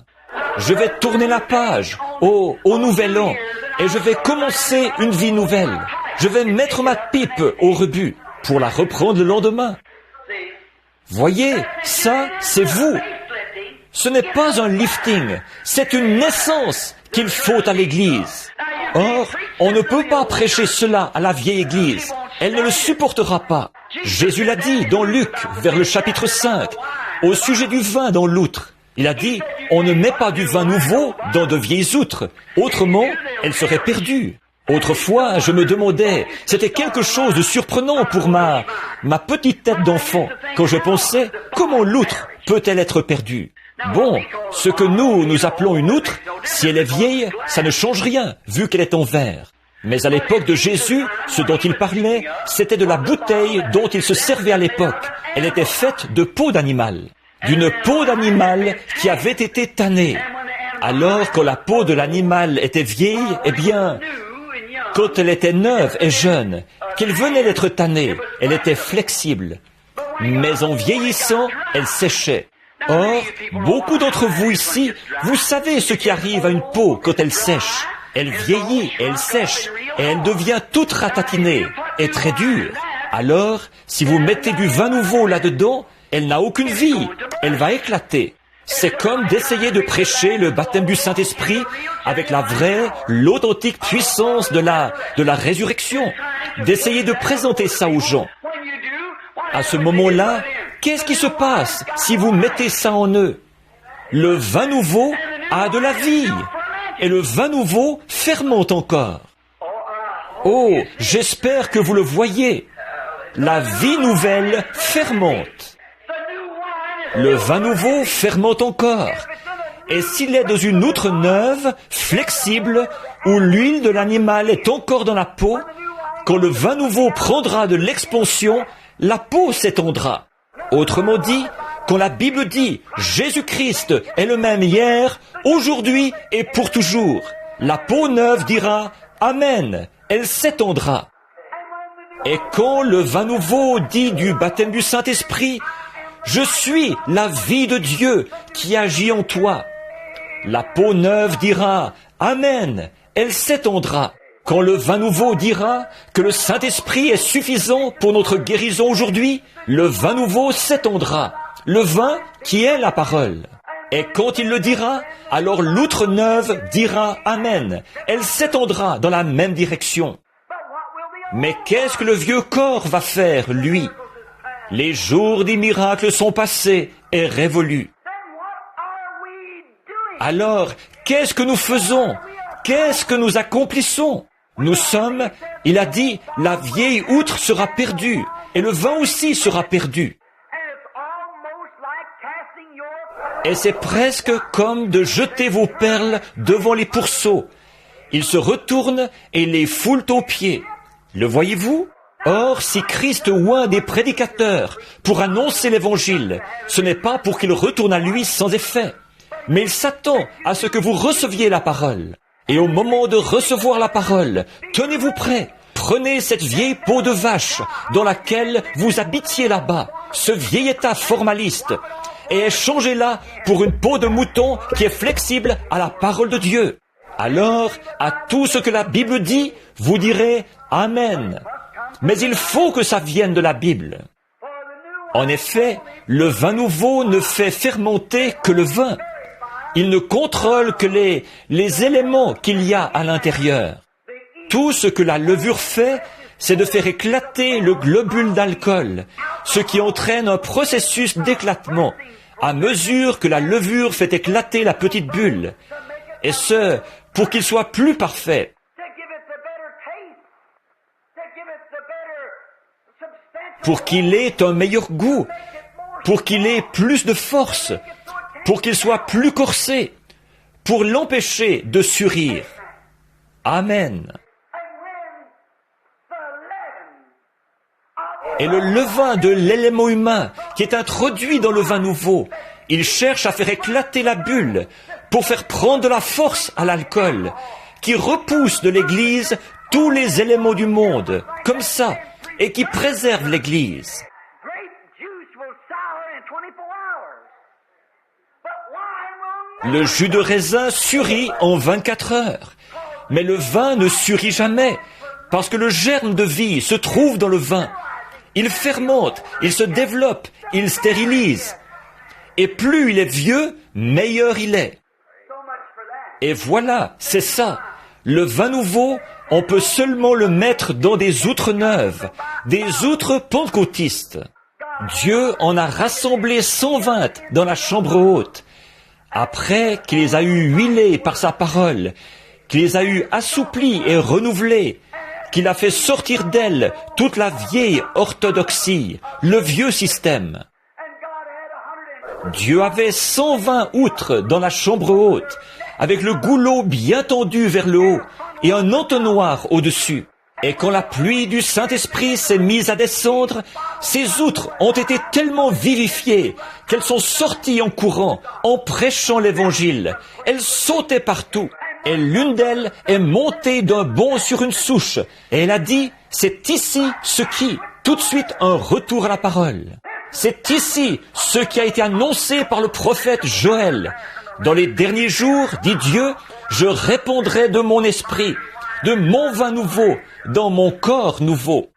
Je vais tourner la page au nouvel an et je vais commencer une vie nouvelle. Je vais mettre ma pipe au rebut pour la reprendre le lendemain. Voyez, ça, c'est vous. Ce n'est pas un lifting, c'est une naissance qu'il faut à l'Église. Or, on ne peut pas prêcher cela à la vieille Église. Elle ne le supportera pas. Jésus l'a dit dans Luc, vers le chapitre 5, au sujet du vin dans l'outre. Il a dit, on ne met pas du vin nouveau dans de vieilles outres, autrement, elle serait perdue. Autrefois, je me demandais, c'était quelque chose de surprenant pour ma petite tête d'enfant, quand je pensais, comment l'outre peut-elle être perdue? Bon, ce que nous appelons une outre, si elle est vieille, ça ne change rien, vu qu'elle est en verre. Mais à l'époque de Jésus, ce dont il parlait, c'était de la bouteille dont il se servait à l'époque. Elle était faite de peau d'animal, d'une peau d'animal qui avait été tannée. Alors, quand la peau de l'animal était vieille, eh bien, quand elle était neuve et jeune, qu'elle venait d'être tannée, elle était flexible. Mais en vieillissant, elle séchait. Or, beaucoup d'entre vous ici, vous savez ce qui arrive à une peau quand elle sèche. Elle vieillit et elle sèche, et elle devient toute ratatinée et très dure. Alors, si vous mettez du vin nouveau là-dedans, elle n'a aucune vie, elle va éclater. C'est comme d'essayer de prêcher le baptême du Saint-Esprit avec la vraie, l'authentique puissance de la résurrection, d'essayer de présenter ça aux gens. À ce moment-là, qu'est-ce qui se passe si vous mettez ça en eux? Le vin nouveau a de la vie, et le vin nouveau fermente encore. Oh, j'espère que vous le voyez. La vie nouvelle fermente. le vin nouveau fermente encore. Et s'il est dans une outre neuve, flexible, où l'huile de l'animal est encore dans la peau, quand le vin nouveau prendra de l'expansion, la peau s'étendra. Autrement dit, quand la Bible dit « Jésus-Christ est le même hier, aujourd'hui et pour toujours », la peau neuve dira « Amen », elle s'étendra. Et quand le vin nouveau dit du baptême du Saint-Esprit « Je suis la vie de Dieu qui agit en toi », la peau neuve dira « Amen », elle s'étendra. Quand le vin nouveau dira que le Saint-Esprit est suffisant pour notre guérison aujourd'hui, le vin nouveau s'étendra. Le vin qui est la parole. Et quand il le dira, alors l'outre neuve dira Amen. Elle s'étendra dans la même direction. Mais qu'est-ce que le vieux corps va faire, lui? Les jours des miracles sont passés et révolus. Alors, qu'est-ce que nous faisons? Qu'est-ce que nous accomplissons? Nous sommes, il a dit, la vieille outre sera perdue, et le vin aussi sera perdu. Et c'est presque comme de jeter vos perles devant les pourceaux. Ils se retournent et les foulent aux pieds. Le voyez-vous? Or, si Christ oint des prédicateurs pour annoncer l'Évangile, ce n'est pas pour qu'ils retournent à lui sans effet, mais il s'attend à ce que vous receviez la parole. Et au moment de recevoir la parole, tenez-vous prêts. Prenez cette vieille peau de vache dans laquelle vous habitiez là-bas, ce vieil état formaliste, et échangez-la pour une peau de mouton qui est flexible à la parole de Dieu. Alors, à tout ce que la Bible dit, vous direz « Amen ». Mais il faut que ça vienne de la Bible. En effet, le vin nouveau ne fait fermenter que le vin. Il ne contrôle que les éléments qu'il y a à l'intérieur. Tout ce que la levure fait, c'est de faire éclater le globule d'alcool, ce qui entraîne un processus d'éclatement, à mesure que la levure fait éclater la petite bulle, et ce, pour qu'il soit plus parfait. Pour qu'il ait un meilleur goût, pour qu'il ait plus de force, pour qu'il soit plus corsé, pour l'empêcher de surir. Amen. Et le levain de l'élément humain qui est introduit dans le vin nouveau, il cherche à faire éclater la bulle pour faire prendre de la force à l'alcool, qui repousse de l'Église tous les éléments du monde, comme ça, et qui préserve l'Église. Le jus de raisin surit en 24 heures, mais le vin ne surit jamais, parce que le germe de vie se trouve dans le vin. Il fermente, il se développe, il stérilise. Et plus il est vieux, meilleur il est. Et voilà, c'est ça. Le vin nouveau, on peut seulement le mettre dans des outres neuves, des outres pentecôtistes. Dieu en a rassemblé 120 dans la chambre haute, après qu'il les a eu huilés par sa parole, qu'il les a eu assouplis et renouvelés, qu'il a fait sortir d'elle toute la vieille orthodoxie, le vieux système. Dieu avait 120 outres dans la chambre haute, avec le goulot bien tendu vers le haut et un entonnoir au-dessus. Et quand la pluie du Saint-Esprit s'est mise à descendre, ces outres ont été tellement vivifiées qu'elles sont sorties en courant, en prêchant l'Évangile. Elles sautaient partout. Et l'une d'elles est montée d'un bond sur une souche. Et elle a dit, c'est ici ce qui, tout de suite un retour à la parole. C'est ici ce qui a été annoncé par le prophète Joël. Dans les derniers jours, dit Dieu, je répandrai de mon esprit, de mon vin nouveau, dans mon corps nouveau.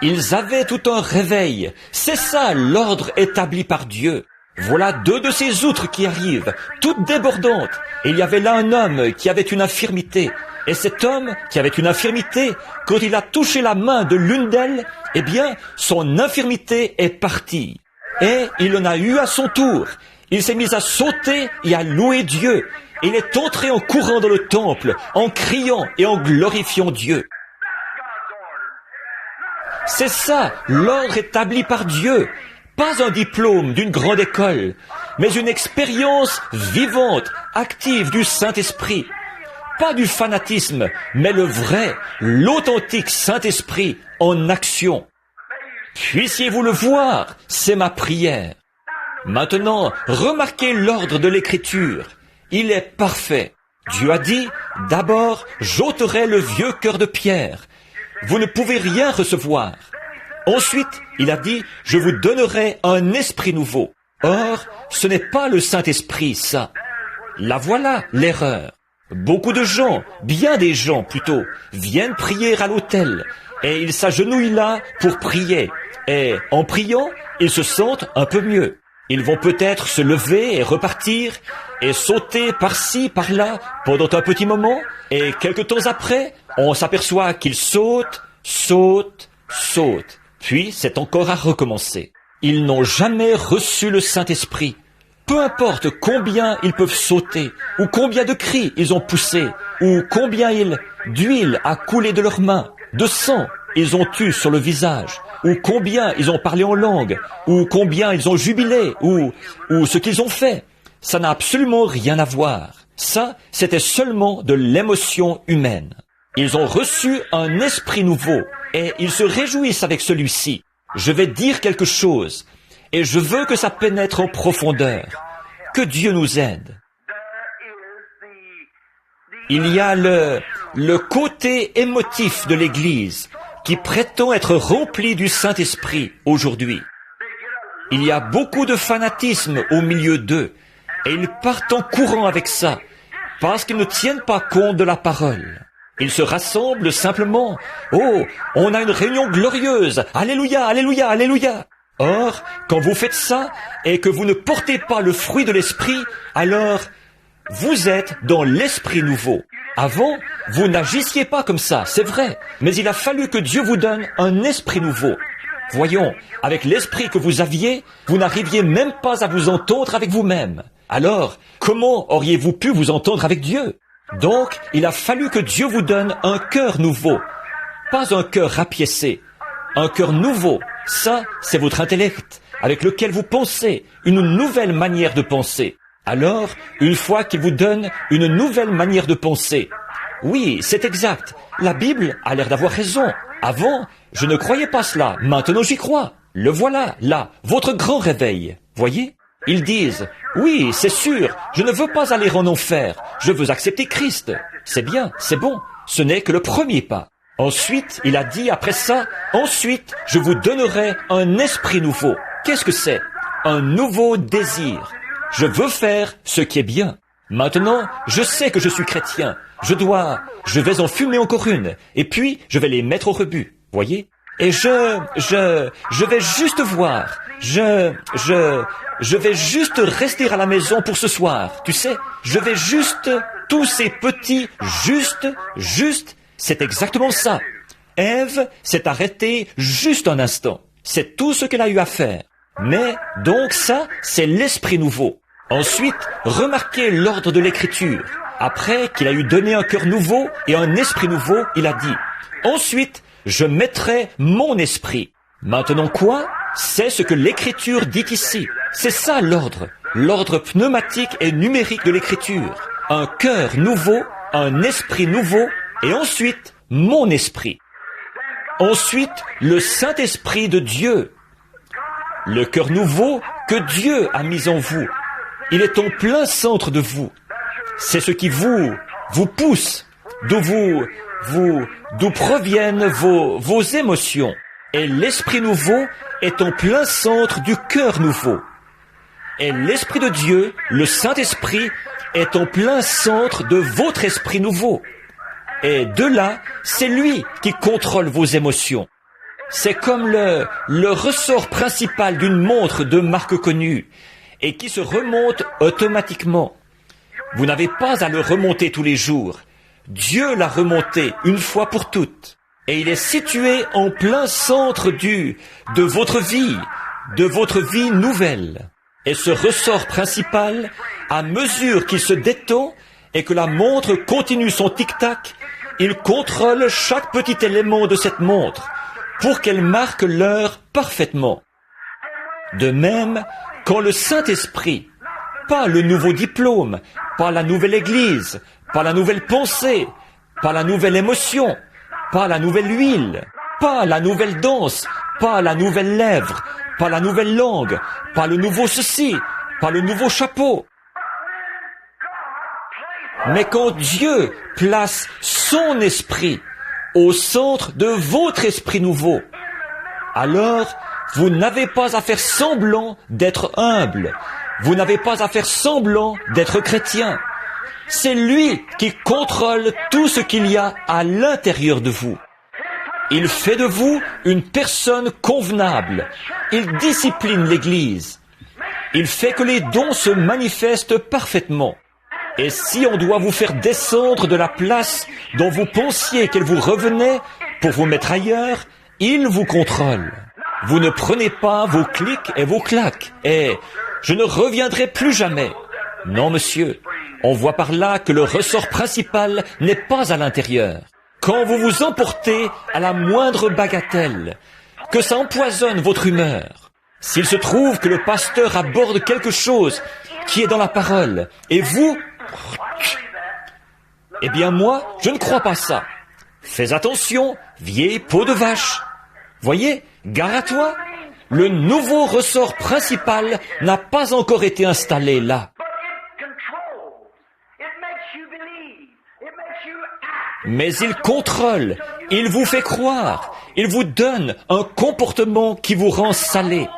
Ils avaient tout un réveil. C'est ça l'ordre établi par Dieu. Voilà 2 de ces outres qui arrivent, toutes débordantes. Et il y avait là un homme qui avait une infirmité. Et cet homme qui avait une infirmité, quand il a touché la main de l'une d'elles, eh bien, son infirmité est partie. Et il en a eu à son tour. Il s'est mis à sauter et à louer Dieu. Et il est entré en courant dans le temple, en criant et en glorifiant Dieu. C'est ça, l'ordre établi par Dieu. Pas un diplôme d'une grande école, mais une expérience vivante, active du Saint-Esprit. Pas du fanatisme, mais le vrai, l'authentique Saint-Esprit en action. Puissiez-vous le voir, c'est ma prière. Maintenant, remarquez l'ordre de l'Écriture. Il est parfait. Dieu a dit, d'abord, j'ôterai le vieux cœur de pierre. Vous ne pouvez rien recevoir. Ensuite, il a dit, je vous donnerai un esprit nouveau. Or, ce n'est pas le Saint-Esprit, ça. La voilà, l'erreur. Beaucoup de gens, bien des gens plutôt, viennent prier à l'autel, et ils s'agenouillent là pour prier. Et en priant, ils se sentent un peu mieux. Ils vont peut-être se lever et repartir, et sauter par-ci, par-là, pendant un petit moment, et quelque temps après, on s'aperçoit qu'ils sautent, puis c'est encore à recommencer. Ils n'ont jamais reçu le Saint-Esprit. Peu importe combien ils peuvent sauter, ou combien de cris ils ont poussé, ou combien d'huile a coulé de leurs mains, de sang ils ont eu sur le visage, ou combien ils ont parlé en langue, ou combien ils ont jubilé, ou ce qu'ils ont fait. Ça n'a absolument rien à voir. Ça, c'était seulement de l'émotion humaine. Ils ont reçu un esprit nouveau, et ils se réjouissent avec celui-ci. Je vais dire quelque chose, et je veux que ça pénètre en profondeur. Que Dieu nous aide. Il y a le côté émotif de l'Église qui prétend être rempli du Saint-Esprit aujourd'hui. Il y a beaucoup de fanatisme au milieu d'eux, et ils partent en courant avec ça, parce qu'ils ne tiennent pas compte de la parole. Ils se rassemblent simplement. Oh, on a une réunion glorieuse. Alléluia, alléluia, alléluia. Or, quand vous faites ça, et que vous ne portez pas le fruit de l'esprit, alors vous êtes dans l'esprit nouveau. Avant, vous n'agissiez pas comme ça, c'est vrai, mais il a fallu que Dieu vous donne un esprit nouveau. Voyons, avec l'esprit que vous aviez, vous n'arriviez même pas à vous entendre avec vous-même. Alors, comment auriez-vous pu vous entendre avec Dieu? Donc, il a fallu que Dieu vous donne un cœur nouveau, pas un cœur rapiécé, un cœur nouveau. Ça, c'est votre intellect, avec lequel vous pensez, une nouvelle manière de penser. Alors, une fois qu'il vous donne une nouvelle manière de penser, oui, c'est exact, la Bible a l'air d'avoir raison. Avant, je ne croyais pas cela, maintenant j'y crois. Le voilà, là, votre grand réveil. Voyez? Ils disent, oui, c'est sûr, je ne veux pas aller en enfer, je veux accepter Christ. C'est bien, c'est bon, ce n'est que le premier pas. Ensuite, il a dit après ça, ensuite, je vous donnerai un esprit nouveau. Qu'est-ce que c'est? Un nouveau désir. Je veux faire ce qui est bien. Maintenant, je sais que je suis chrétien. Je vais en fumer encore une. Et puis, je vais les mettre au rebut. Voyez? Et je vais juste voir. Je vais juste rester à la maison pour ce soir. Tu sais, je vais juste, tous ces petits, juste, c'est exactement ça. Ève s'est arrêtée juste un instant. C'est tout ce qu'elle a eu à faire. Mais, donc ça, c'est l'esprit nouveau. Ensuite, remarquez l'ordre de l'écriture. Après qu'il a eu donné un cœur nouveau et un esprit nouveau, il a dit, ensuite, je mettrai mon esprit. Maintenant quoi? C'est ce que l'écriture dit ici. C'est ça l'ordre pneumatique et numérique de l'écriture. Un cœur nouveau, un esprit nouveau, et ensuite, mon esprit. Ensuite, le Saint-Esprit de Dieu. Le cœur nouveau que Dieu a mis en vous. Il est en plein centre de vous. C'est ce qui vous pousse, d'où proviennent vos émotions. Et l'Esprit nouveau est en plein centre du cœur nouveau. Et l'Esprit de Dieu, le Saint-Esprit, est en plein centre de votre esprit nouveau. Et de là, c'est lui qui contrôle vos émotions. C'est comme le ressort principal d'une montre de marque connue et qui se remonte automatiquement. Vous n'avez pas à le remonter tous les jours. Dieu l'a remonté une fois pour toutes. Et il est situé en plein centre de votre vie nouvelle. Et ce ressort principal, à mesure qu'il se détend et que la montre continue son tic-tac, il contrôle chaque petit élément de cette montre pour qu'elle marque l'heure parfaitement. De même, quand le Saint-Esprit, pas le nouveau diplôme, pas la nouvelle église, pas la nouvelle pensée, pas la nouvelle émotion, pas la nouvelle huile, pas la nouvelle danse, pas la nouvelle lèvre, pas la nouvelle langue, pas le nouveau ceci, pas le nouveau chapeau. Mais quand Dieu place son esprit au centre de votre esprit nouveau, alors vous n'avez pas à faire semblant d'être humble, vous n'avez pas à faire semblant d'être chrétien. C'est lui qui contrôle tout ce qu'il y a à l'intérieur de vous. Il fait de vous une personne convenable. Il discipline l'Église. Il fait que les dons se manifestent parfaitement. Et si on doit vous faire descendre de la place dont vous pensiez qu'elle vous revenait pour vous mettre ailleurs, il vous contrôle. Vous ne prenez pas vos clics et vos claques. Et je ne reviendrai plus jamais. Non, monsieur. On voit par là que le ressort principal n'est pas à l'intérieur. Quand vous vous emportez à la moindre bagatelle, que ça empoisonne votre humeur, s'il se trouve que le pasteur aborde quelque chose qui est dans la parole, et vous, eh bien moi, je ne crois pas ça. Fais attention, vieille peau de vache. Voyez, gare à toi, le nouveau ressort principal n'a pas encore été installé là. Mais il contrôle, il vous fait croire, il vous donne un comportement qui vous rend salé.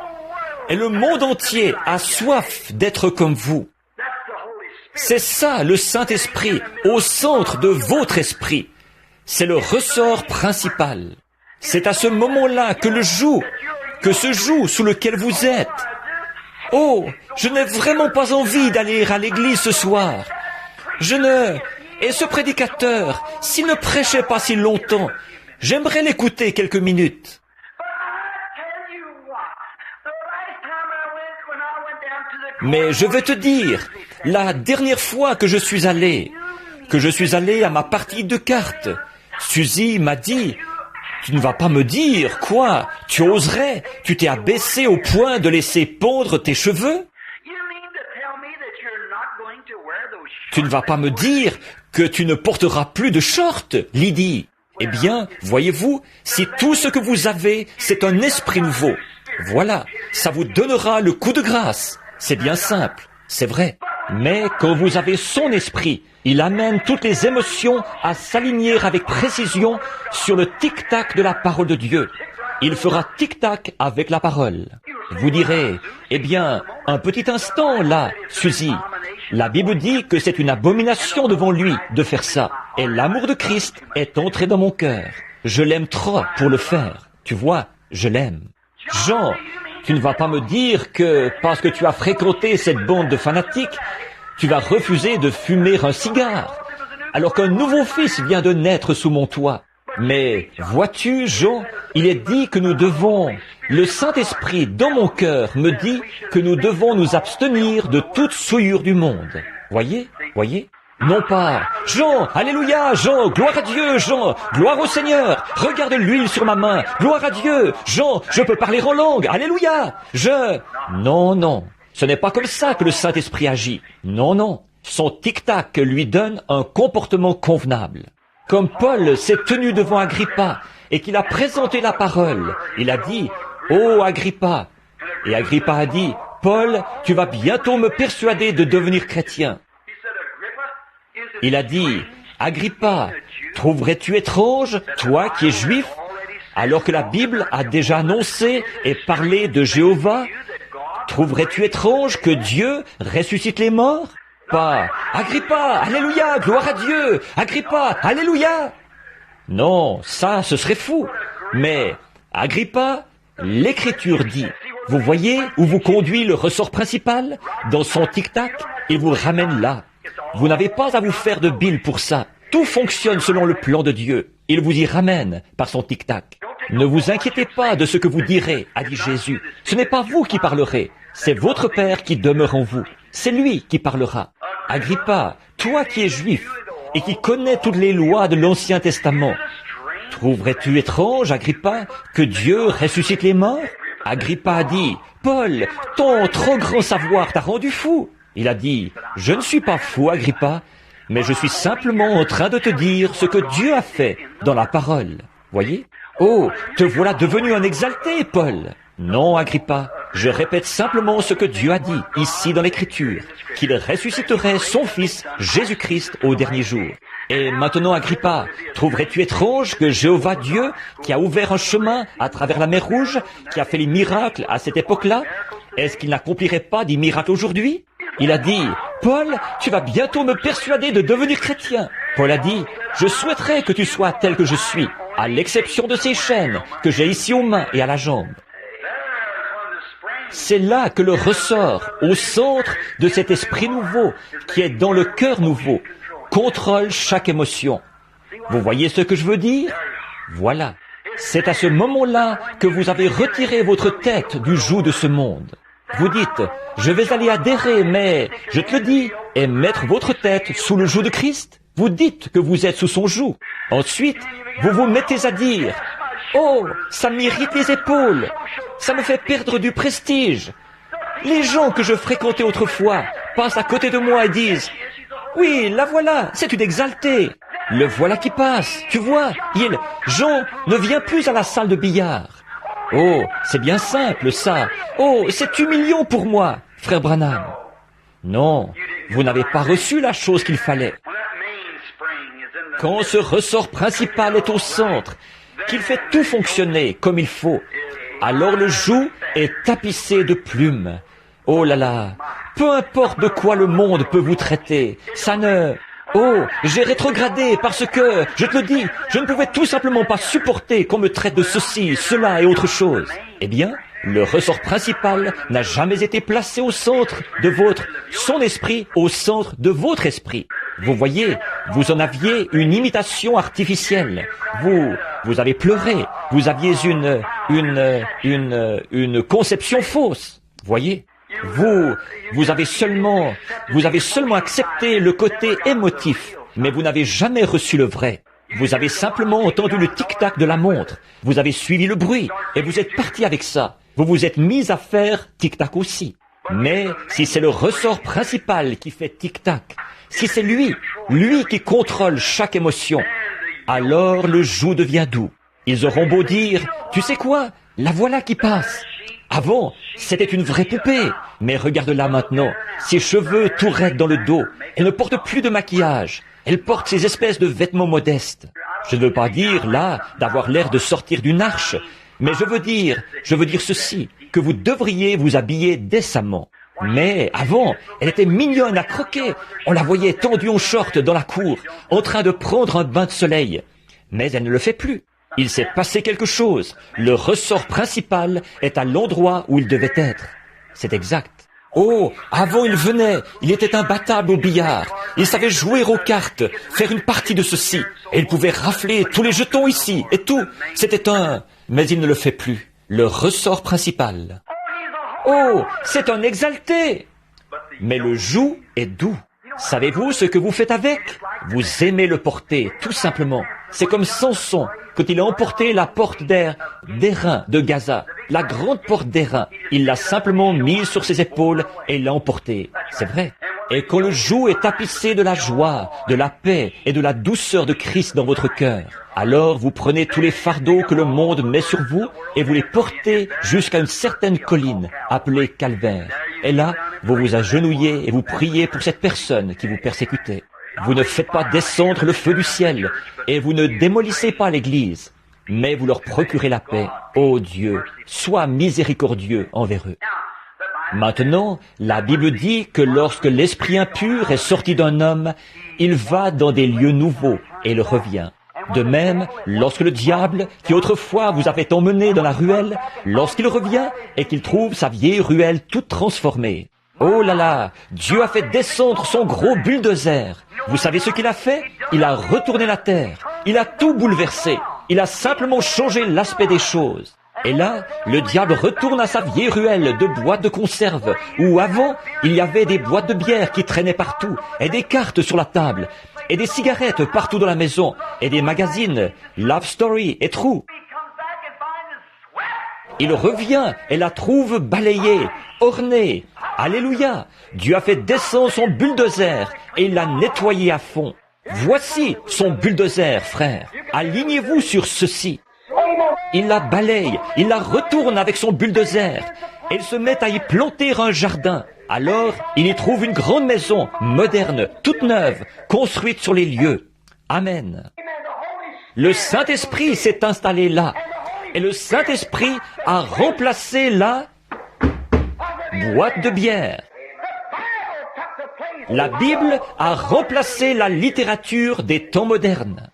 Et le monde entier a soif d'être comme vous. C'est ça le Saint-Esprit, au centre de votre esprit. C'est le ressort principal. C'est à ce moment-là que ce joug sous lequel vous êtes. Oh, je n'ai vraiment pas envie d'aller à l'église ce soir. Et ce prédicateur, s'il ne prêchait pas si longtemps, j'aimerais l'écouter quelques minutes. Mais je vais te dire, la dernière fois que je suis allé à ma partie de cartes, Suzy m'a dit, tu ne vas pas me dire, quoi, tu oserais, tu t'es abaissé au point de laisser pondre tes cheveux? Tu ne vas pas me dire que tu ne porteras plus de shorts, Lydie. Eh bien, voyez-vous, si tout ce que vous avez, c'est un esprit nouveau, voilà, ça vous donnera le coup de grâce. C'est bien simple, c'est vrai. Mais quand vous avez son esprit, il amène toutes les émotions à s'aligner avec précision sur le tic-tac de la parole de Dieu. Il fera tic-tac avec la parole. Vous direz, eh bien, un petit instant là, Suzy. La Bible dit que c'est une abomination devant lui de faire ça. Et l'amour de Christ est entré dans mon cœur. Je l'aime trop pour le faire. Tu vois, je l'aime. Jean, tu ne vas pas me dire que, parce que tu as fréquenté cette bande de fanatiques, tu vas refuser de fumer un cigare, alors qu'un nouveau fils vient de naître sous mon toit. Mais, vois-tu, Jean, il est dit que nous devons, le Saint-Esprit dans mon cœur me dit que nous devons nous abstenir de toute souillure du monde. Voyez? Non pas, Jean, alléluia, Jean, gloire à Dieu, Jean, gloire au Seigneur, regarde l'huile sur ma main, gloire à Dieu, Jean, je peux parler en langue, alléluia, Non, ce n'est pas comme ça que le Saint-Esprit agit. Non, son tic-tac lui donne un comportement convenable. Comme Paul s'est tenu devant Agrippa et qu'il a présenté la parole, il a dit, « Oh Agrippa !» Et Agrippa a dit, « Paul, tu vas bientôt me persuader de devenir chrétien. » Il a dit, « Agrippa, trouverais-tu étrange, toi qui es juif, alors que la Bible a déjà annoncé et parlé de Jéhovah, trouverais-tu étrange que Dieu ressuscite les morts? Pas, Agrippa, alléluia, gloire à Dieu, Agrippa, alléluia. Non, ça, ce serait fou. Mais, Agrippa, l'Écriture dit, vous voyez où vous conduit le ressort principal? Dans son tic-tac, il vous ramène là. Vous n'avez pas à vous faire de bile pour ça. Tout fonctionne selon le plan de Dieu. Il vous y ramène par son tic-tac. Ne vous inquiétez pas de ce que vous direz, a dit Jésus. Ce n'est pas vous qui parlerez, c'est votre Père qui demeure en vous. C'est lui qui parlera. Agrippa, toi qui es juif et qui connais toutes les lois de l'Ancien Testament, trouverais-tu étrange, Agrippa, que Dieu ressuscite les morts? Agrippa a dit, Paul, ton trop grand savoir t'a rendu fou. Il a dit, je ne suis pas fou, Agrippa, mais je suis simplement en train de te dire ce que Dieu a fait dans la parole. Voyez? Oh, te voilà devenu un exalté, Paul. Non, Agrippa, je répète simplement ce que Dieu a dit, ici dans l'Écriture, qu'il ressusciterait son Fils, Jésus-Christ, au dernier jour. Et maintenant, Agrippa, trouverais-tu étrange que Jéhovah Dieu, qui a ouvert un chemin à travers la mer Rouge, qui a fait les miracles à cette époque-là, est-ce qu'il n'accomplirait pas des miracles aujourd'hui? Il a dit, Paul, tu vas bientôt me persuader de devenir chrétien. Paul a dit, je souhaiterais que tu sois tel que je suis, à l'exception de ces chaînes que j'ai ici aux mains et à la jambe. C'est là que le ressort, au centre de cet esprit nouveau, qui est dans le cœur nouveau, contrôle chaque émotion. Vous voyez ce que je veux dire? Voilà. C'est à ce moment-là que vous avez retiré votre tête du joug de ce monde. Vous dites, je vais aller adhérer, mais, je te le dis, et mettre votre tête sous le joug de Christ. Vous dites que vous êtes sous son joug. Ensuite, vous vous mettez à dire, oh, ça m'irrite les épaules, ça me fait perdre du prestige. Les gens que je fréquentais autrefois passent à côté de moi et disent, oui, la voilà, c'est une exaltée. Le voilà qui passe, tu vois, Jean ne vient plus à la salle de billard. Oh, c'est bien simple, ça. Oh, c'est humiliant pour moi, frère Branham. Non, vous n'avez pas reçu la chose qu'il fallait. Quand ce ressort principal est au centre, qu'il fait tout fonctionner comme il faut, alors le joug est tapissé de plumes. Oh là là, peu importe de quoi le monde peut vous traiter, ça ne... Oh, j'ai rétrogradé parce que, je te le dis, je ne pouvais tout simplement pas supporter qu'on me traite de ceci, cela et autre chose. Eh bien, le ressort principal n'a jamais été placé au centre de son esprit au centre de votre esprit. Vous voyez, vous en aviez une imitation artificielle. Vous avez pleuré, vous aviez une conception fausse. Voyez? Vous avez seulement accepté le côté émotif, mais vous n'avez jamais reçu le vrai. Vous avez simplement entendu le tic-tac de la montre, vous avez suivi le bruit, et vous êtes parti avec ça. Vous vous êtes mis à faire tic-tac aussi. Mais si c'est le ressort principal qui fait tic-tac, si c'est lui qui contrôle chaque émotion, alors le joug devient doux. Ils auront beau dire, tu sais quoi, la voilà qui passe. Avant, c'était une vraie poupée, mais regarde-la maintenant, ses cheveux tout raides dans le dos, elle ne porte plus de maquillage, elle porte ces espèces de vêtements modestes. Je ne veux pas dire, là, d'avoir l'air de sortir d'une arche, mais je veux dire ceci, que vous devriez vous habiller décemment. Mais avant, elle était mignonne à croquer, on la voyait tendue en short dans la cour, en train de prendre un bain de soleil. Mais elle ne le fait plus. Il s'est passé quelque chose. Le ressort principal est à l'endroit où il devait être. C'est exact. Oh, avant il venait, il était imbattable au billard. Il savait jouer aux cartes, faire une partie de ceci. Et il pouvait rafler tous les jetons ici, et tout. C'était mais il ne le fait plus. Le ressort principal. Oh, c'est un exalté. Mais le joug est doux. Savez-vous ce que vous faites avec? Vous aimez le porter, tout simplement. C'est comme Samson, quand il a emporté la porte d'airain de Gaza, la grande porte d'airain. Il l'a simplement mise sur ses épaules et l'a emportée. C'est vrai. Et quand le joug est tapissé de la joie, de la paix et de la douceur de Christ dans votre cœur, alors vous prenez tous les fardeaux que le monde met sur vous et vous les portez jusqu'à une certaine colline appelée Calvaire. Et là, vous vous agenouillez et vous priez pour cette personne qui vous persécutait. Vous ne faites pas descendre le feu du ciel et vous ne démolissez pas l'Église, mais vous leur procurez la paix. Ô Dieu, sois miséricordieux envers eux. Maintenant, la Bible dit que lorsque l'esprit impur est sorti d'un homme, il va dans des lieux nouveaux et il revient. De même, lorsque le diable, qui autrefois vous avait emmené dans la ruelle, lorsqu'il revient et qu'il trouve sa vieille ruelle toute transformée. Oh là là, Dieu a fait descendre son gros bulldozer. Vous savez ce qu'il a fait? Il a retourné la terre. Il a tout bouleversé. Il a simplement changé l'aspect des choses. Et là, le diable retourne à sa vieille ruelle de boîtes de conserve, où avant, il y avait des boîtes de bière qui traînaient partout, et des cartes sur la table, et des cigarettes partout dans la maison, et des magazines, Love Story et True. Il revient et la trouve balayée, ornée. Alléluia! Dieu a fait descendre son bulldozer et il l'a nettoyée à fond. Voici son bulldozer, frère. Alignez-vous sur ceci. Il la balaye, il la retourne avec son bulldozer. Et il se met à y planter un jardin. Alors, il y trouve une grande maison, moderne, toute neuve, construite sur les lieux. Amen. Le Saint-Esprit s'est installé là. Et le Saint-Esprit a remplacé la boîte de bière. La Bible a remplacé la littérature des temps modernes.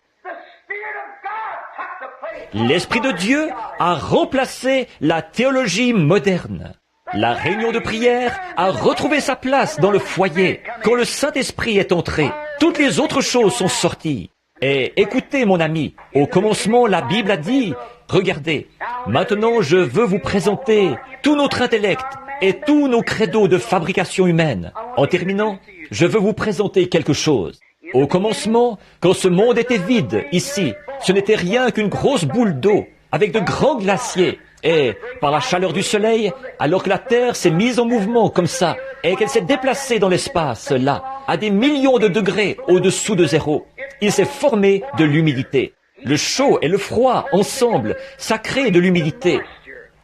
L'Esprit de Dieu a remplacé la théologie moderne. La réunion de prière a retrouvé sa place dans le foyer. Quand le Saint-Esprit est entré, toutes les autres choses sont sorties. Et écoutez, mon ami, au commencement, la Bible a dit, regardez, maintenant je veux vous présenter tout notre intellect et tous nos credos de fabrication humaine. En terminant, je veux vous présenter quelque chose. Au commencement, quand ce monde était vide, ici, ce n'était rien qu'une grosse boule d'eau, avec de grands glaciers. Et, par la chaleur du soleil, alors que la Terre s'est mise en mouvement comme ça, et qu'elle s'est déplacée dans l'espace, là, à des millions de degrés au-dessous de zéro, il s'est formé de l'humidité. Le chaud et le froid, ensemble, ça crée de l'humidité.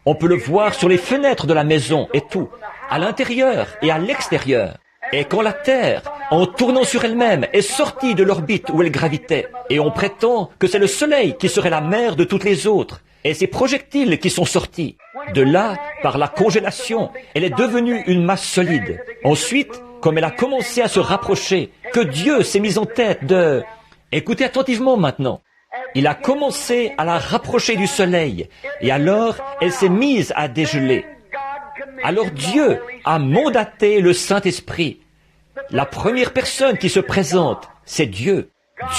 On peut le voir sur les fenêtres de la maison et tout, à l'intérieur et à l'extérieur. Et quand la Terre, en tournant sur elle-même, est sortie de l'orbite où elle gravitait, et on prétend que c'est le Soleil qui serait la mère de toutes les autres, et ces projectiles qui sont sortis. De là, par la congélation, elle est devenue une masse solide. Ensuite, comme elle a commencé à se rapprocher, que Dieu s'est mis en tête de... Écoutez attentivement maintenant. Il a commencé à la rapprocher du Soleil, et alors elle s'est mise à dégeler. Alors Dieu a mandaté le Saint-Esprit. La première personne qui se présente, c'est Dieu.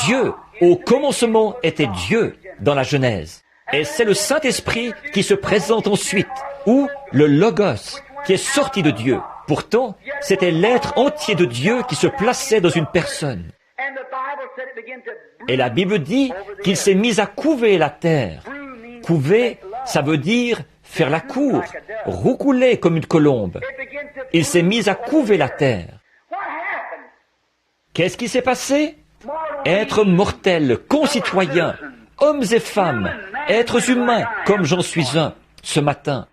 Dieu, au commencement, était Dieu dans la Genèse. Et c'est le Saint-Esprit qui se présente ensuite, ou le Logos, qui est sorti de Dieu. Pourtant, c'était l'être entier de Dieu qui se plaçait dans une personne. Et la Bible dit qu'il s'est mis à couver la terre. Couver, ça veut dire faire la cour, roucouler comme une colombe. Il s'est mis à couver la terre. Qu'est-ce qui s'est passé? Êtres mortels, concitoyens, hommes et femmes, êtres humains, comme j'en suis un, ce matin.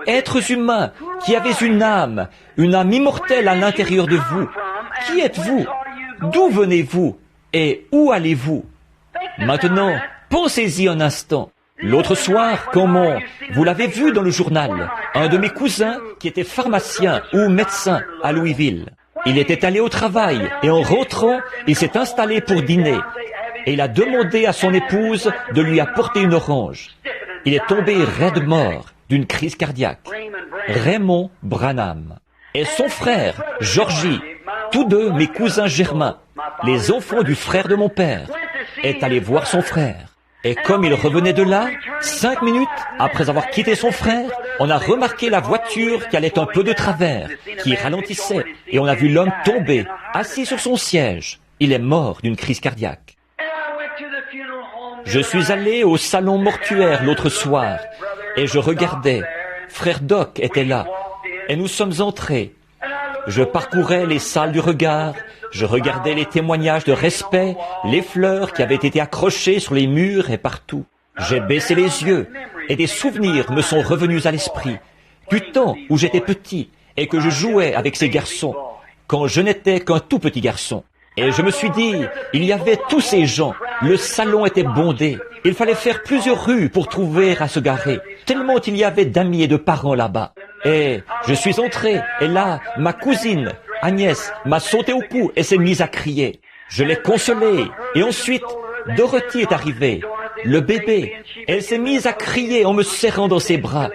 Êtres humains qui avez une âme immortelle à l'intérieur de vous. Qui êtes-vous? D'où venez-vous? Et où allez-vous? Maintenant, pensez-y un instant. L'autre soir, comment vous l'avez vu dans le journal, un de mes cousins qui était pharmacien ou médecin à Louisville. Il était allé au travail et en rentrant, il s'est installé pour dîner. Et il a demandé à son épouse de lui apporter une orange. Il est tombé raide mort d'une crise cardiaque. Raymond Branham. Et son frère, Georgie, tous deux mes cousins germains, les enfants du frère de mon père, est allé voir son frère. Et comme il revenait de là, 5 minutes après avoir quitté son frère, on a remarqué la voiture qui allait un peu de travers, qui ralentissait, et on a vu l'homme tomber, assis sur son siège. Il est mort d'une crise cardiaque. Je suis allé au salon mortuaire l'autre soir, et je regardais. Frère Doc était là, et nous sommes entrés. Je parcourais les salles du regard, je regardais les témoignages de respect, les fleurs qui avaient été accrochées sur les murs et partout. J'ai baissé les yeux, et des souvenirs me sont revenus à l'esprit, du temps où j'étais petit, et que je jouais avec ces garçons, quand je n'étais qu'un tout petit garçon. Et je me suis dit, il y avait tous ces gens, le salon était bondé, il fallait faire plusieurs rues pour trouver à se garer, tellement il y avait d'amis et de parents là-bas. Et je suis entré, et là, ma cousine, Agnès, m'a sauté au cou et s'est mise à crier. Je l'ai consolée, et ensuite, Dorothy est arrivée, le bébé. Elle s'est mise à crier en me serrant dans ses bras.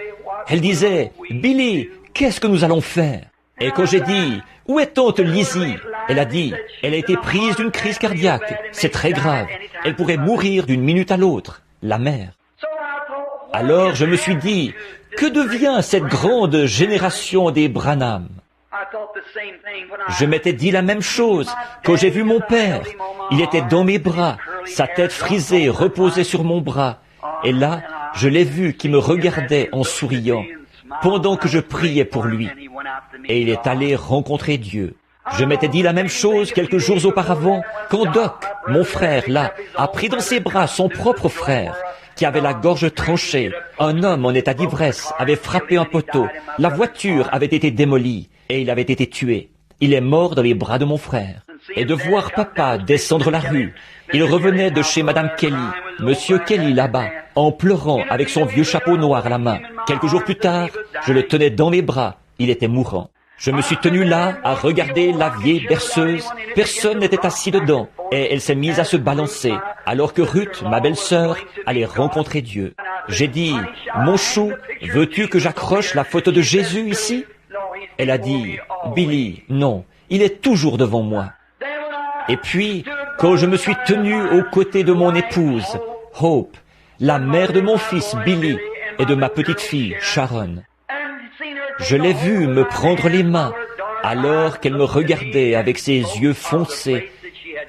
Elle disait, « Billy, qu'est-ce que nous allons faire ?» Et quand j'ai dit, « Où est tante Lizzie ?» Elle a dit, « Elle a été prise d'une crise cardiaque. C'est très grave. Elle pourrait mourir d'une minute à l'autre. » La mère. Alors je me suis dit, que devient cette grande génération des Branham? Je m'étais dit la même chose quand j'ai vu mon père. Il était dans mes bras, Sa tête frisée reposait sur mon bras, et là, je l'ai vu qui me regardait en souriant, pendant que je priais pour lui. Et il est allé rencontrer Dieu. Je m'étais dit la même chose quelques jours auparavant, quand Doc, mon frère, là, a pris dans ses bras son propre frère, qui avait la gorge tranchée. Un homme en état d'ivresse avait frappé un poteau. La voiture avait été démolie, et il avait été tué. Il est mort dans les bras de mon frère. Et de voir papa descendre la rue, il revenait de chez Madame Kelly, Monsieur Kelly là-bas, en pleurant avec son vieux chapeau noir à la main. Quelques jours plus tard, je le tenais dans mes bras, il était mourant. Je me suis tenu là à regarder la vieille berceuse. Personne n'était assis dedans, et elle s'est mise à se balancer, alors que Ruth, ma belle-sœur, allait rencontrer Dieu. J'ai dit, « Mon chou, veux-tu que j'accroche la photo de Jésus ici ?» Elle a dit, « Billy, non, il est toujours devant moi. » Et puis, quand je me suis tenu aux côtés de mon épouse, Hope, la mère de mon fils Billy et de ma petite fille Sharon, je l'ai vue me prendre les mains alors qu'elle me regardait avec ses yeux foncés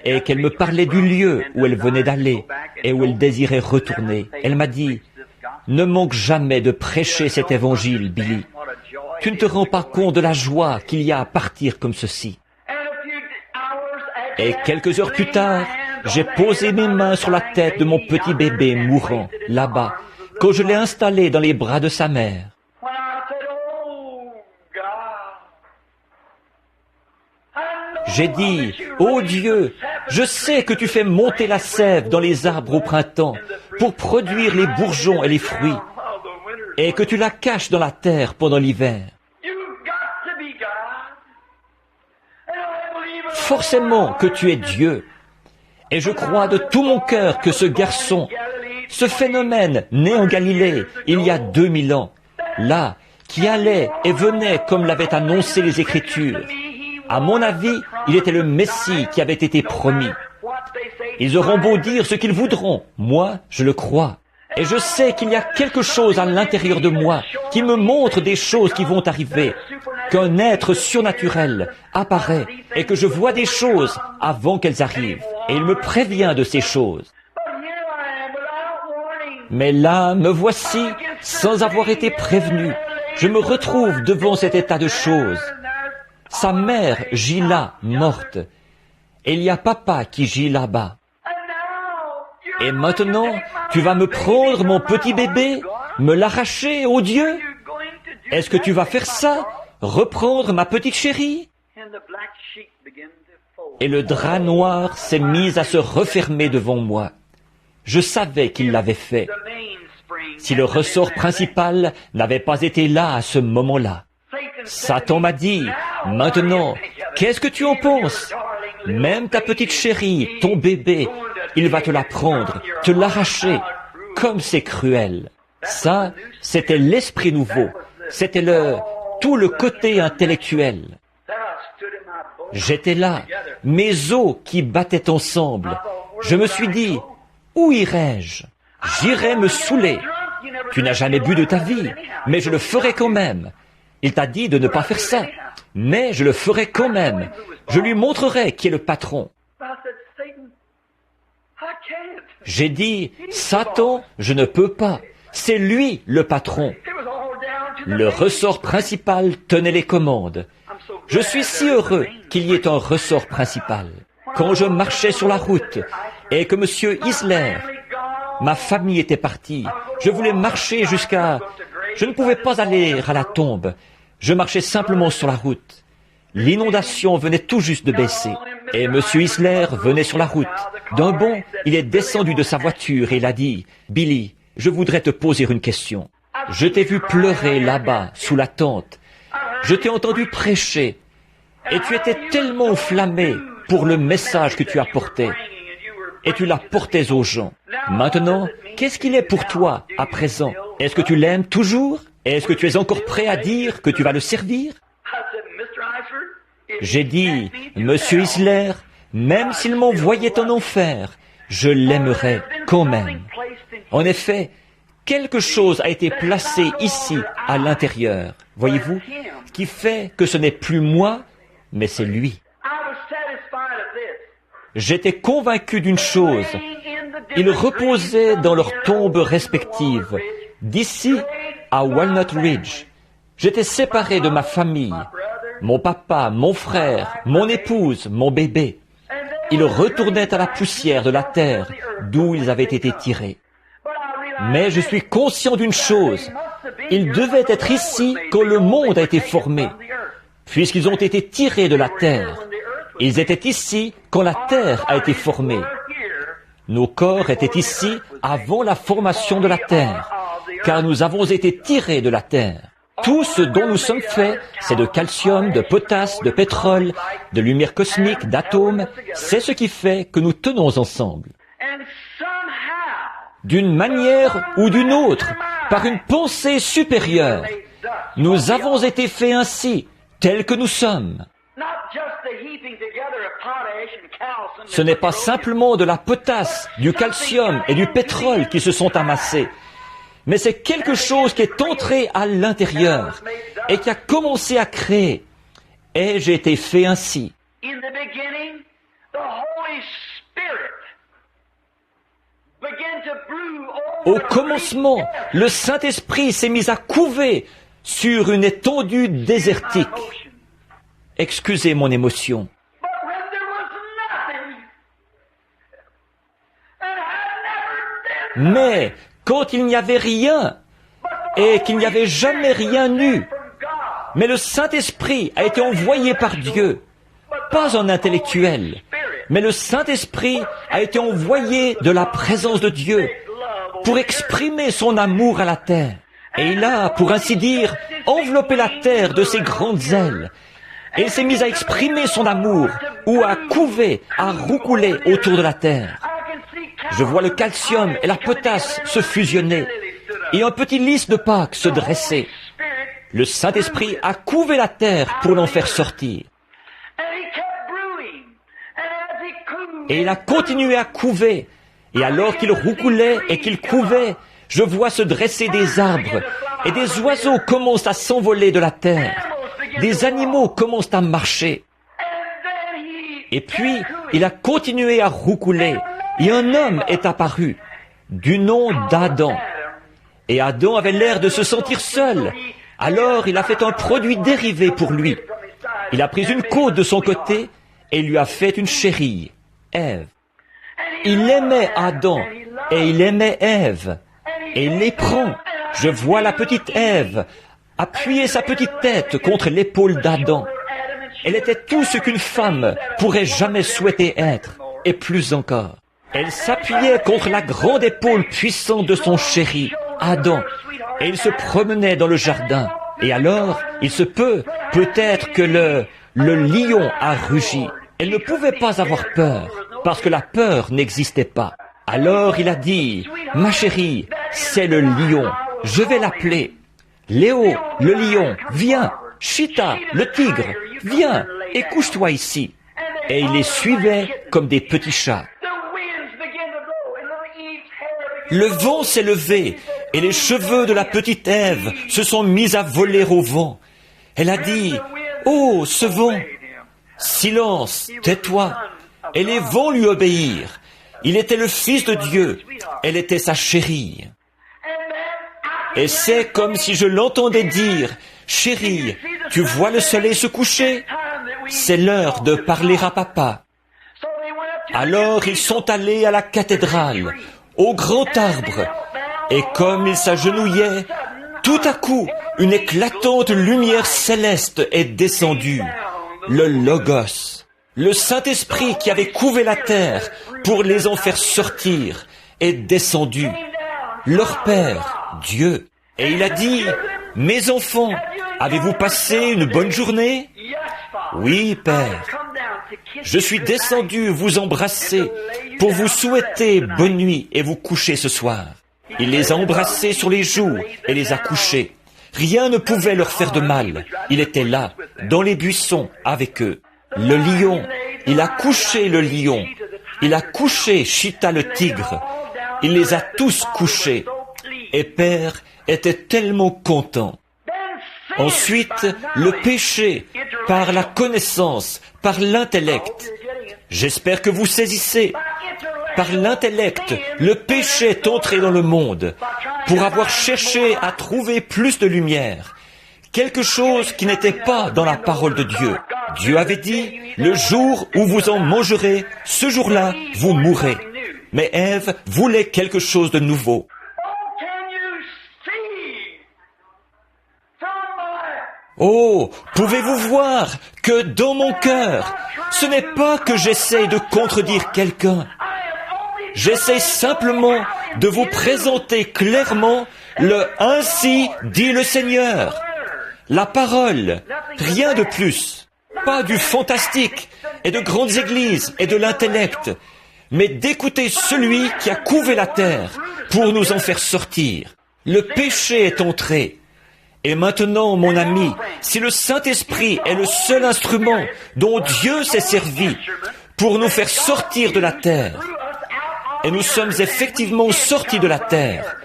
et qu'elle me parlait du lieu où elle venait d'aller et où elle désirait retourner. Elle m'a dit, « Ne manque jamais de prêcher cet évangile, Billy. Tu ne te rends pas compte de la joie qu'il y a à partir comme ceci. » Et quelques heures plus tard, j'ai posé mes mains sur la tête de mon petit bébé mourant, là-bas, quand je l'ai installé dans les bras de sa mère. J'ai dit, « Ô Dieu, je sais que tu fais monter la sève dans les arbres au printemps pour produire les bourgeons et les fruits, et que tu la caches dans la terre pendant l'hiver. Forcément que tu es Dieu. Et je crois de tout mon cœur que ce garçon, ce phénomène né en Galilée il y a 2000 ans, là, qui allait et venait comme l'avaient annoncé les Écritures, à mon avis, il était le Messie qui avait été promis. Ils auront beau dire ce qu'ils voudront, moi, je le crois. Et je sais qu'il y a quelque chose à l'intérieur de moi qui me montre des choses qui vont arriver, qu'un être surnaturel apparaît et que je vois des choses avant qu'elles arrivent. Et il me prévient de ces choses. Mais là, me voici, sans avoir été prévenu. Je me retrouve devant cet état de choses. Sa mère gît là, morte. Et il y a papa qui gît là-bas. Et maintenant, tu vas me prendre mon petit bébé, me l'arracher, ô Dieu? Est-ce que tu vas faire ça? Reprendre ma petite chérie? Et le drap noir s'est mis à se refermer devant moi. Je savais qu'il l'avait fait. Si le ressort principal n'avait pas été là à ce moment-là. Satan m'a dit, « Maintenant, qu'est-ce que tu en penses? Même ta petite chérie, ton bébé, il va te la prendre, te l'arracher, comme c'est cruel. » Ça, c'était l'esprit nouveau. C'était tout le côté intellectuel. J'étais là, mes os qui battaient ensemble. Je me suis dit, où irai-je? J'irai me saouler. Tu n'as jamais bu de ta vie, mais je le ferai quand même. Il t'a dit de ne pas faire ça, mais je le ferai quand même. Je lui montrerai qui est le patron. J'ai dit, Satan, je ne peux pas. C'est lui le patron. Le ressort principal tenait les commandes. Je suis si heureux qu'il y ait un ressort principal. Quand je marchais sur la route et que Monsieur Isler, ma famille était partie, je voulais marcher jusqu'à... Je ne pouvais pas aller à la tombe. Je marchais simplement sur la route. L'inondation venait tout juste de baisser. Et Monsieur Isler venait sur la route. D'un bond, il est descendu de sa voiture et il a dit, « Billy, je voudrais te poser une question. Je t'ai vu pleurer là-bas, sous la tente. Je t'ai entendu prêcher. Et tu étais tellement enflammé pour le message que tu apportais. Et tu l'apportais aux gens. Maintenant, qu'est-ce qu'il est pour toi à présent? Est-ce que tu l'aimes toujours? Est-ce que tu es encore prêt à dire que tu vas le servir? » J'ai dit, « Monsieur Isler, même s'il m'envoyait en enfer, je l'aimerais quand même. » En effet, quelque chose a été placé ici, à l'intérieur, voyez-vous, qui fait que ce n'est plus moi, mais c'est lui. J'étais convaincu d'une chose, Ils reposaient dans leurs tombes respectives, d'ici à Walnut Ridge. J'étais séparé de ma famille, mon papa, mon frère, mon épouse, mon bébé. Ils retournaient à la poussière de la terre d'où ils avaient été tirés. Mais je suis conscient d'une chose, ils devaient être ici quand le monde a été formé, puisqu'ils ont été tirés de la terre. Ils étaient ici quand la terre a été formée. Nos corps étaient ici avant la formation de la terre, car nous avons été tirés de la terre. Tout ce dont nous sommes faits, c'est de calcium, de potasse, de pétrole, de lumière cosmique, d'atomes. C'est ce qui fait que nous tenons ensemble. D'une manière ou d'une autre, par une pensée supérieure, nous avons été faits ainsi, tels que nous sommes. Ce n'est pas simplement de la potasse, du calcium et du pétrole qui se sont amassés, mais c'est quelque chose qui est entré à l'intérieur et qui a commencé à créer. Et j'ai été fait ainsi. Au commencement, le Saint-Esprit s'est mis à couver sur une étendue désertique. Excusez mon émotion. Mais quand il n'y avait rien, et qu'il n'y avait jamais rien eu, mais le Saint-Esprit a été envoyé par Dieu, pas un intellectuel, mais le Saint-Esprit a été envoyé de la présence de Dieu pour exprimer son amour à la terre. Et il a, pour ainsi dire, enveloppé la terre de ses grandes ailes. Et il s'est mis à exprimer son amour, ou à couver, à roucouler autour de la terre. Je vois le calcium et la potasse se fusionner, et un petit lys de Pâques se dresser. Le Saint-Esprit a couvé la terre pour l'en faire sortir. Et il a continué à couver, et alors qu'il roucoulait et qu'il couvait, je vois se dresser des arbres, et des oiseaux commencent à s'envoler de la terre. Des animaux commencent à marcher. Et puis, il a continué à roucouler, et un homme est apparu, du nom d'Adam. Et Adam avait l'air de se sentir seul. Alors, il a fait un produit dérivé pour lui. Il a pris une côte de son côté, et lui a fait une chérie, Ève. Il aimait Adam, et il aimait Ève. Et il les prend. Je vois la petite Ève appuyer sa petite tête contre l'épaule d'Adam. Elle était tout ce qu'une femme pourrait jamais souhaiter être, et plus encore. Elle s'appuyait contre la grande épaule puissante de son chéri, Adam, et il se promenait dans le jardin. Et alors, il se peut, peut-être que le lion a rugi. Elle ne pouvait pas avoir peur, parce que la peur n'existait pas. Alors il a dit, « Ma chérie, c'est le lion, je vais l'appeler. Léo, le lion, viens. Chita, le tigre, viens et couche-toi ici. » Et il les suivait comme des petits chats. Le vent s'est levé, et les cheveux de la petite Ève se sont mis à voler au vent. Elle a dit, « Oh, ce vent ! Silence, tais-toi. » Et les vents lui obéirent. Il était le Fils de Dieu. Elle était sa chérie. Et c'est comme si je l'entendais dire, « Chérie, tu vois le soleil se coucher? C'est l'heure de parler à papa. » Alors ils sont allés à la cathédrale, au grand arbre, et comme ils s'agenouillaient, tout à coup, une éclatante lumière céleste est descendue, le Logos, le Saint-Esprit qui avait couvé la terre pour les en faire sortir, est descendu, leur Père, Dieu. Et il a dit, « Mes enfants, avez-vous passé une bonne journée? » « Oui, Père. Je suis descendu vous embrasser pour vous souhaiter bonne nuit et vous coucher ce soir. » Il les a embrassés sur les joues et les a couchés. Rien ne pouvait leur faire de mal. Il était là, dans les buissons, avec eux. Le lion, il a couché le lion. Il a couché Chita le tigre. Il les a tous couchés. Et Père était tellement content. Ensuite, le péché, par la connaissance, par l'intellect. J'espère que vous saisissez. par l'intellect, le péché est entré dans le monde pour avoir cherché à trouver plus de lumière, quelque chose qui n'était pas dans la parole de Dieu. Dieu avait dit, le jour où vous en mangerez, ce jour-là, vous mourrez. Mais Ève voulait quelque chose de nouveau. Oh, pouvez-vous voir que dans mon cœur, ce n'est pas que j'essaie de contredire quelqu'un. J'essaie simplement de vous présenter clairement le « Ainsi dit le Seigneur ». La parole, rien de plus. Pas du fantastique et de grandes églises et de l'intellect, mais d'écouter celui qui a couvé la terre pour nous en faire sortir. Le péché est entré. Et maintenant, mon ami, si le Saint-Esprit est le seul instrument dont Dieu s'est servi pour nous faire sortir de la terre, et nous sommes effectivement sortis de la terre,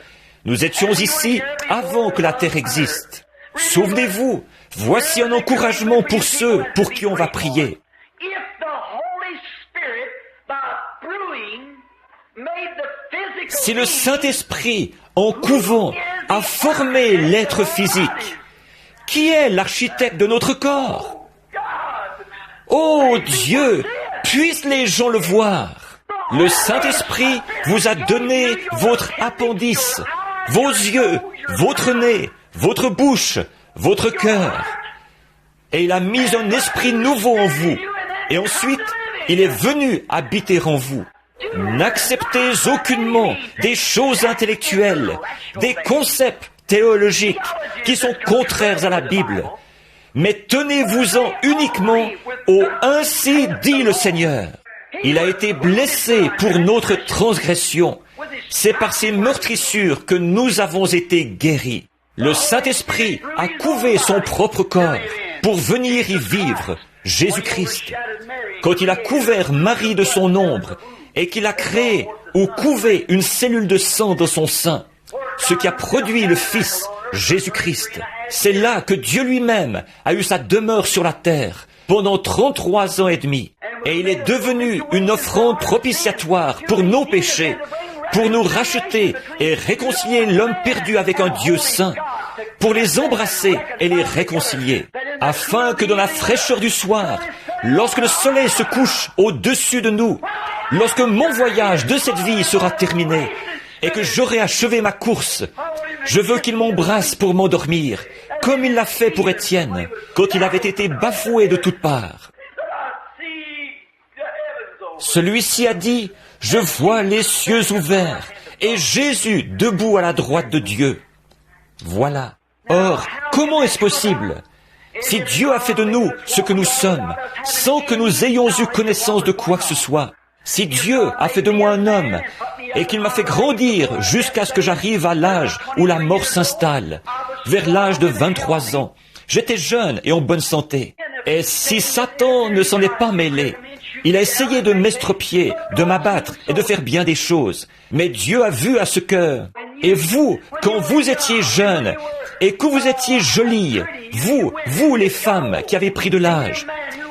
nous étions ici avant que la terre existe. Souvenez-vous, voici un encouragement pour ceux pour qui on va prier. Si le Saint-Esprit, en couvant, a formé l'être physique, qui est l'architecte de notre corps? Oh Dieu, puissent les gens le voir. Le Saint-Esprit vous a donné votre appendice, vos yeux, votre nez, votre bouche, votre cœur. Et il a mis un esprit nouveau en vous. Et ensuite, il est venu habiter en vous. N'acceptez aucunement des choses intellectuelles, des concepts théologiques qui sont contraires à la Bible, mais tenez-vous-en uniquement au « Ainsi dit le Seigneur ». Il a été blessé pour notre transgression. C'est par ses meurtrissures que nous avons été guéris. Le Saint-Esprit a couvé son propre corps pour venir y vivre, Jésus-Christ. Quand il a couvert Marie de son ombre, et qu'il a créé ou couvé une cellule de sang dans son sein, ce qui a produit le Fils, Jésus-Christ. C'est là que Dieu lui-même a eu sa demeure sur la terre pendant 33 ans et demi. Et il est devenu une offrande propitiatoire pour nos péchés, pour nous racheter et réconcilier l'homme perdu avec un Dieu saint, pour les embrasser et les réconcilier, afin que dans la fraîcheur du soir, lorsque le soleil se couche au-dessus de nous, lorsque mon voyage de cette vie sera terminé et que j'aurai achevé ma course, je veux qu'il m'embrasse pour m'endormir, comme il l'a fait pour Étienne, quand il avait été bafoué de toutes parts. Celui-ci a dit, « Je vois les cieux ouverts et Jésus debout à la droite de Dieu. » Voilà. Or, comment est-ce possible? Si Dieu a fait de nous ce que nous sommes, sans que nous ayons eu connaissance de quoi que ce soit, si Dieu a fait de moi un homme et qu'il m'a fait grandir jusqu'à ce que j'arrive à l'âge où la mort s'installe, vers l'âge de 23 ans, j'étais jeune et en bonne santé. Et si Satan ne s'en est pas mêlé, il a essayé de m'estropier, de m'abattre et de faire bien des choses. Mais Dieu a vu à ce cœur. Et vous, quand vous étiez jeune et que vous étiez jolie, vous les femmes qui avez pris de l'âge,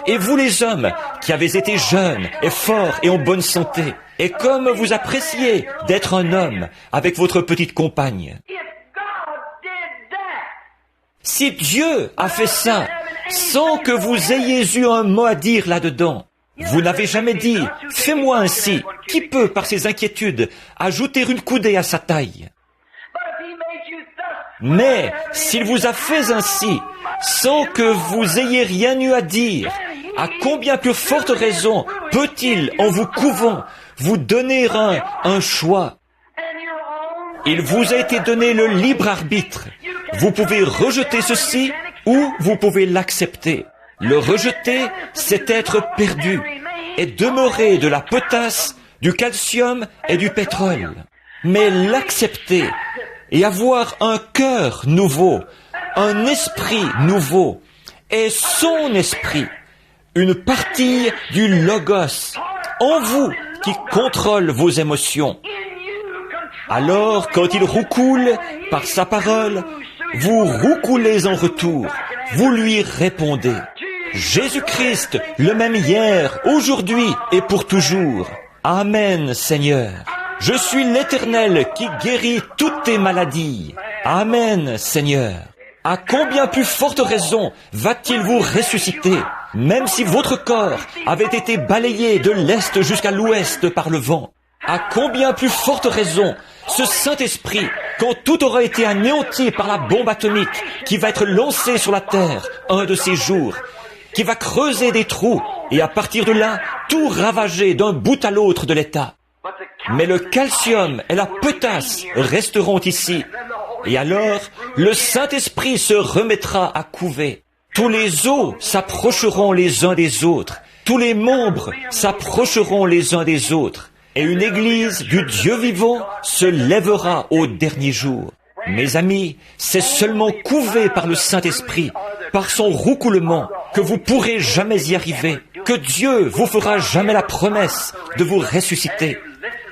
et vous les hommes qui avez été jeunes et forts et en bonne santé, et comme vous appréciez d'être un homme avec votre petite compagne. Si Dieu a fait ça sans que vous ayez eu un mot à dire là-dedans, vous n'avez jamais dit « Fais-moi ainsi ». Qui peut, par ses inquiétudes, ajouter une coudée à sa taille? Mais s'il vous a fait ainsi, sans que vous ayez rien eu à dire, à combien plus forte raison peut-il, en vous couvant, vous donner un choix? Il vous a été donné le libre arbitre. Vous pouvez rejeter ceci ou vous pouvez l'accepter. Le rejeter, c'est être perdu et demeurer de la potasse, du calcium et du pétrole. Mais l'accepter et avoir un cœur nouveau, un esprit nouveau et son esprit, une partie du Logos en vous qui contrôle vos émotions. Alors, quand il roucoule par sa parole, vous roucoulez en retour, vous lui répondez. Jésus-Christ, le même hier, aujourd'hui et pour toujours. Amen, Seigneur. Je suis l'Éternel qui guérit toutes tes maladies. Amen, Seigneur. À combien plus forte raison va-t-il vous ressusciter, même si votre corps avait été balayé de l'est jusqu'à l'ouest par le vent? À combien plus forte raison ce Saint-Esprit, quand tout aura été anéanti par la bombe atomique qui va être lancée sur la terre un de ces jours, qui va creuser des trous et à partir de là, tout ravager d'un bout à l'autre de l'État. Mais le calcium et la potasse resteront ici. Et alors, le Saint-Esprit se remettra à couver. Tous les os s'approcheront les uns des autres. Tous les membres s'approcheront les uns des autres. Et une église du Dieu vivant se lèvera au dernier jour. Mes amis, c'est seulement couvé par le Saint-Esprit, par son roucoulement, que vous pourrez jamais y arriver, que Dieu vous fera jamais la promesse de vous ressusciter.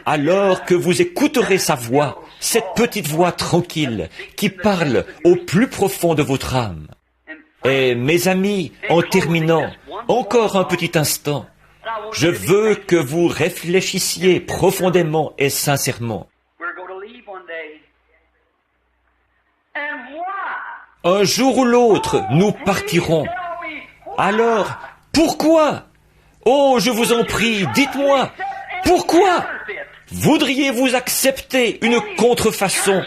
Alors que vous écouterez sa voix, cette petite voix tranquille qui parle au plus profond de votre âme. Et mes amis, en terminant, encore un petit instant, je veux que vous réfléchissiez profondément et sincèrement. Un jour ou l'autre, nous partirons. Alors, pourquoi? Oh, je vous en prie, dites-moi, pourquoi voudriez-vous accepter une contrefaçon,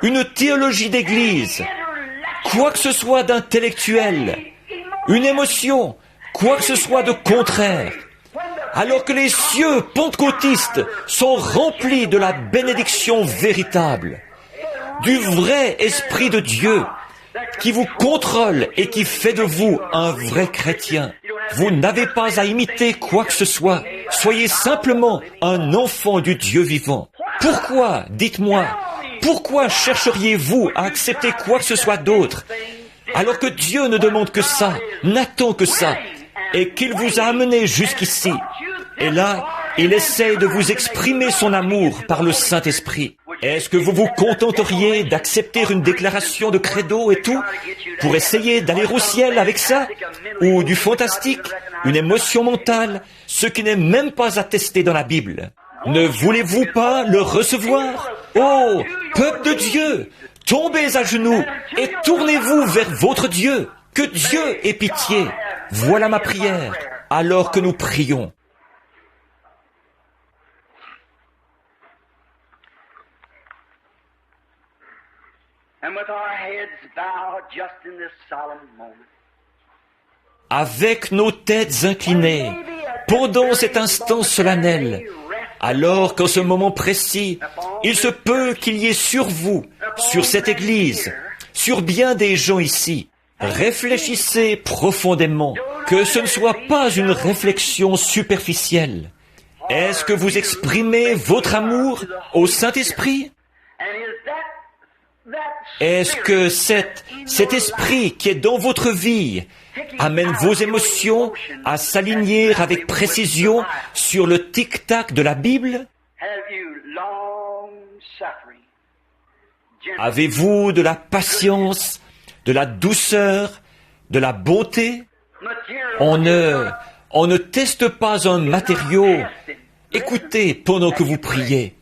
une théologie d'église, quoi que ce soit d'intellectuel, une émotion, quoi que ce soit de contraire, alors que les cieux pentecôtistes sont remplis de la bénédiction véritable, du vrai Esprit de Dieu qui vous contrôle et qui fait de vous un vrai chrétien. Vous n'avez pas à imiter quoi que ce soit. Soyez simplement un enfant du Dieu vivant. Pourquoi, dites-moi, pourquoi chercheriez-vous à accepter quoi que ce soit d'autre, alors que Dieu ne demande que ça, n'attend que ça, et qu'il vous a amené jusqu'ici? Et là, il essaie de vous exprimer son amour par le Saint-Esprit. Est-ce que vous vous contenteriez d'accepter une déclaration de credo et tout, pour essayer d'aller au ciel avec ça? Ou du fantastique, une émotion mentale, ce qui n'est même pas attesté dans la Bible? Ne voulez-vous pas le recevoir? Oh, peuple de Dieu, tombez à genoux et tournez-vous vers votre Dieu. Que Dieu ait pitié. Voilà ma prière, alors que nous prions. Avec nos têtes inclinées, pendant cet instant solennel, alors qu'en ce moment précis, il se peut qu'il y ait sur vous, sur cette Église, sur bien des gens ici, réfléchissez profondément, que ce ne soit pas une réflexion superficielle. Est-ce que vous exprimez votre amour au Saint-Esprit? Est-ce que cet esprit qui est dans votre vie amène vos émotions à s'aligner avec précision sur le tic-tac de la Bible? Avez-vous de la patience, de la douceur, de la bonté? On ne teste pas un matériau. Écoutez pendant que vous priez.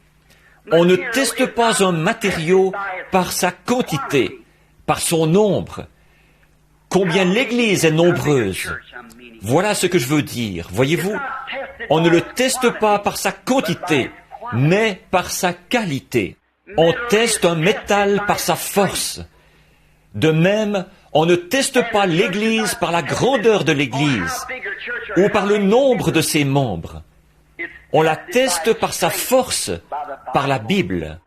On ne teste pas un matériau par sa quantité, par son nombre. Combien l'Église est nombreuse. Voilà ce que je veux dire, voyez-vous. On ne le teste pas par sa quantité, mais par sa qualité. On teste un métal par sa force. De même, on ne teste pas l'Église par la grandeur de l'Église ou par le nombre de ses membres. On la teste par sa force, par la Bible.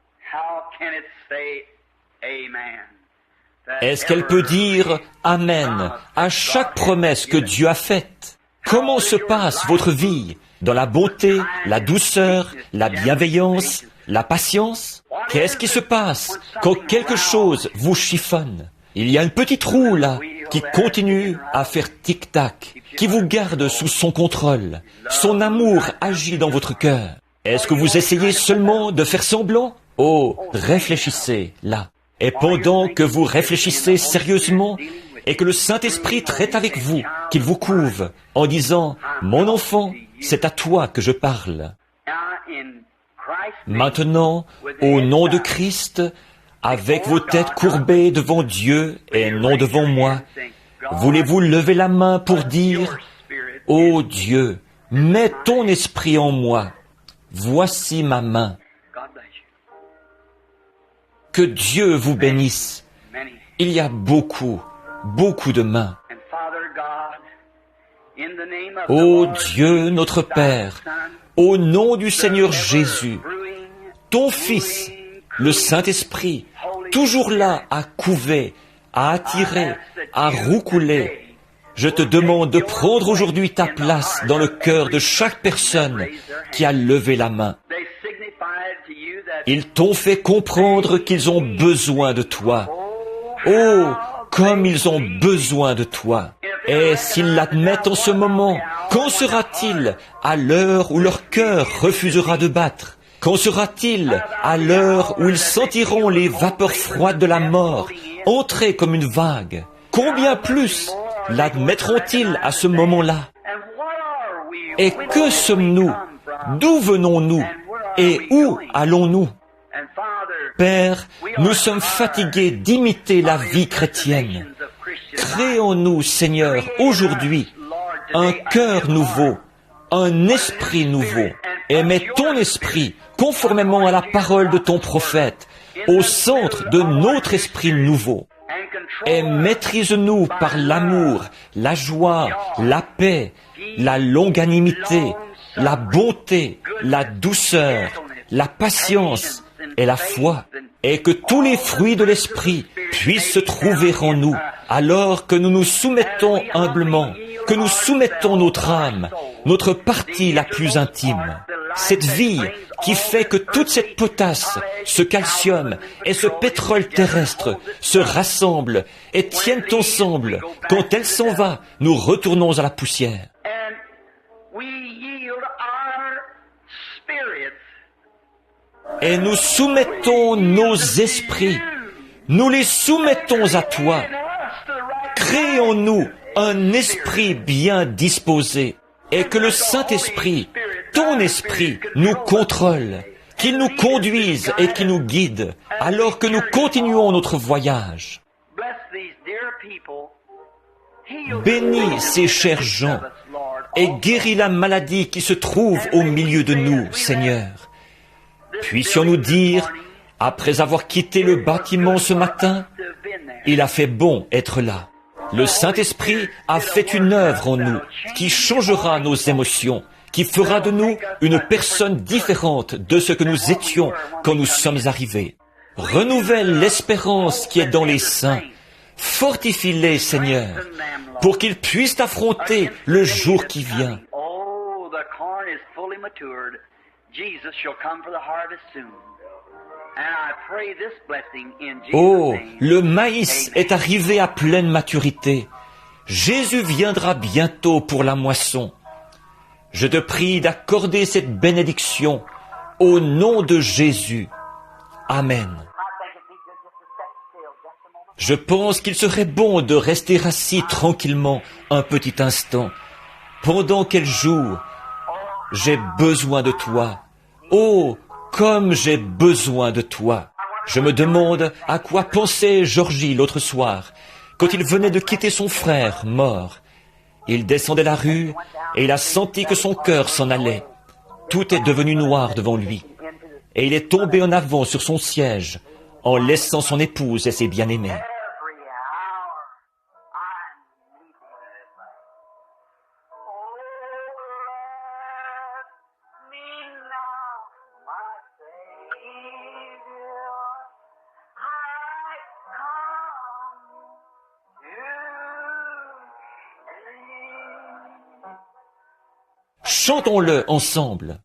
Est-ce qu'elle peut dire « Amen » à chaque promesse que Dieu a faite? Comment se passe votre vie dans la bonté, la douceur, la bienveillance, la patience? Qu'est-ce qui se passe quand quelque chose vous chiffonne? Il y a une petite roue là qui continue à faire tic-tac, qui vous garde sous son contrôle. Son amour agit dans votre cœur. Est-ce que vous essayez seulement de faire semblant? Oh, réfléchissez là. Et pendant que vous réfléchissez sérieusement et que le Saint-Esprit traite avec vous, qu'il vous couve en disant « Mon enfant, c'est à toi que je parle. Maintenant, au nom de Christ, avec vos têtes courbées devant Dieu et non devant moi, voulez-vous lever la main pour dire, « Ô Dieu, mets ton esprit en moi, voici ma main. » Que Dieu vous bénisse. Il y a beaucoup de mains. Ô Dieu notre Père, au nom du Seigneur Jésus, ton Fils, le Saint-Esprit, toujours là à couver, à attirer, à roucouler, je te demande de prendre aujourd'hui ta place dans le cœur de chaque personne qui a levé la main. Ils t'ont fait comprendre qu'ils ont besoin de toi. Oh, comme ils ont besoin de toi. Et s'ils l'admettent en ce moment, qu'en sera-t-il à l'heure où leur cœur refusera de battre? Qu'en sera-t-il à l'heure où ils sentiront les vapeurs froides de la mort entrer comme une vague? Combien plus l'admettront-ils à ce moment-là? Et que sommes-nous? D'où venons-nous? Et où allons-nous? Père, nous sommes fatigués d'imiter la vie chrétienne. Créons-nous, Seigneur, aujourd'hui, un cœur nouveau, un esprit nouveau, et mets ton esprit, conformément à la parole de ton prophète, au centre de notre esprit nouveau. Et maîtrise-nous par l'amour, la joie, la paix, la longanimité, la bonté, la douceur, la patience et la foi, et que tous les fruits de l'esprit puissent se trouver en nous, alors que nous nous soumettons humblement, que nous soumettons notre âme, notre partie la plus intime. Cette vie qui fait que toute cette potasse, ce calcium et ce pétrole terrestre se rassemblent et tiennent ensemble. Quand elle s'en va, nous retournons à la poussière. Et nous soumettons nos esprits, nous les soumettons à toi. Créons-nous un esprit bien disposé et que le Saint-Esprit, ton esprit, nous contrôle, qu'il nous conduise et qu'il nous guide alors que nous continuons notre voyage. Bénis ces chers gens et guéris la maladie qui se trouve au milieu de nous, Seigneur. Puissions-nous dire, après avoir quitté le bâtiment ce matin, il a fait bon être là. Le Saint-Esprit a fait une œuvre en nous qui changera nos émotions, qui fera de nous une personne différente de ce que nous étions quand nous sommes arrivés. Renouvelle l'espérance qui est dans les saints. Fortifie-les, Seigneur, pour qu'ils puissent affronter le jour qui vient. Oh, le maïs est arrivé à pleine maturité. Jésus viendra bientôt pour la moisson. Je te prie d'accorder cette bénédiction au nom de Jésus. Amen. Je pense qu'il serait bon de rester assis tranquillement un petit instant, pendant qu'elle joue. J'ai besoin de toi. Oh, comme j'ai besoin de toi. Je me demande à quoi pensait Georgie l'autre soir, quand il venait de quitter son frère mort. Il descendait la rue et il a senti que son cœur s'en allait. Tout est devenu noir devant lui. Et il est tombé en avant sur son siège, en laissant son épouse et ses bien-aimés. Chantons-le ensemble.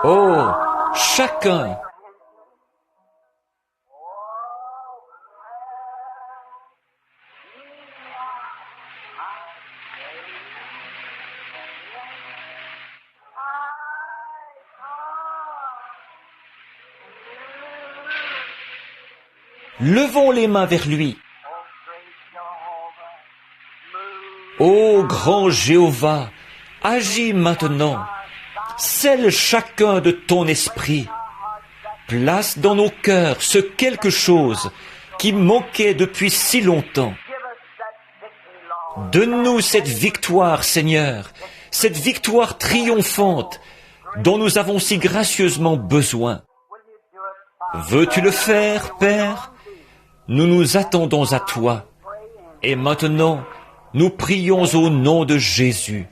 Oh, chacun. Levons les mains vers lui. Ô grand Jéhovah, agis maintenant. Scelle chacun de ton esprit. Place dans nos cœurs ce quelque chose qui manquait depuis si longtemps. Donne-nous cette victoire, Seigneur, cette victoire triomphante dont nous avons si gracieusement besoin. Veux-tu le faire, Père? Nous nous attendons à toi. Et maintenant, nous prions au nom de Jésus.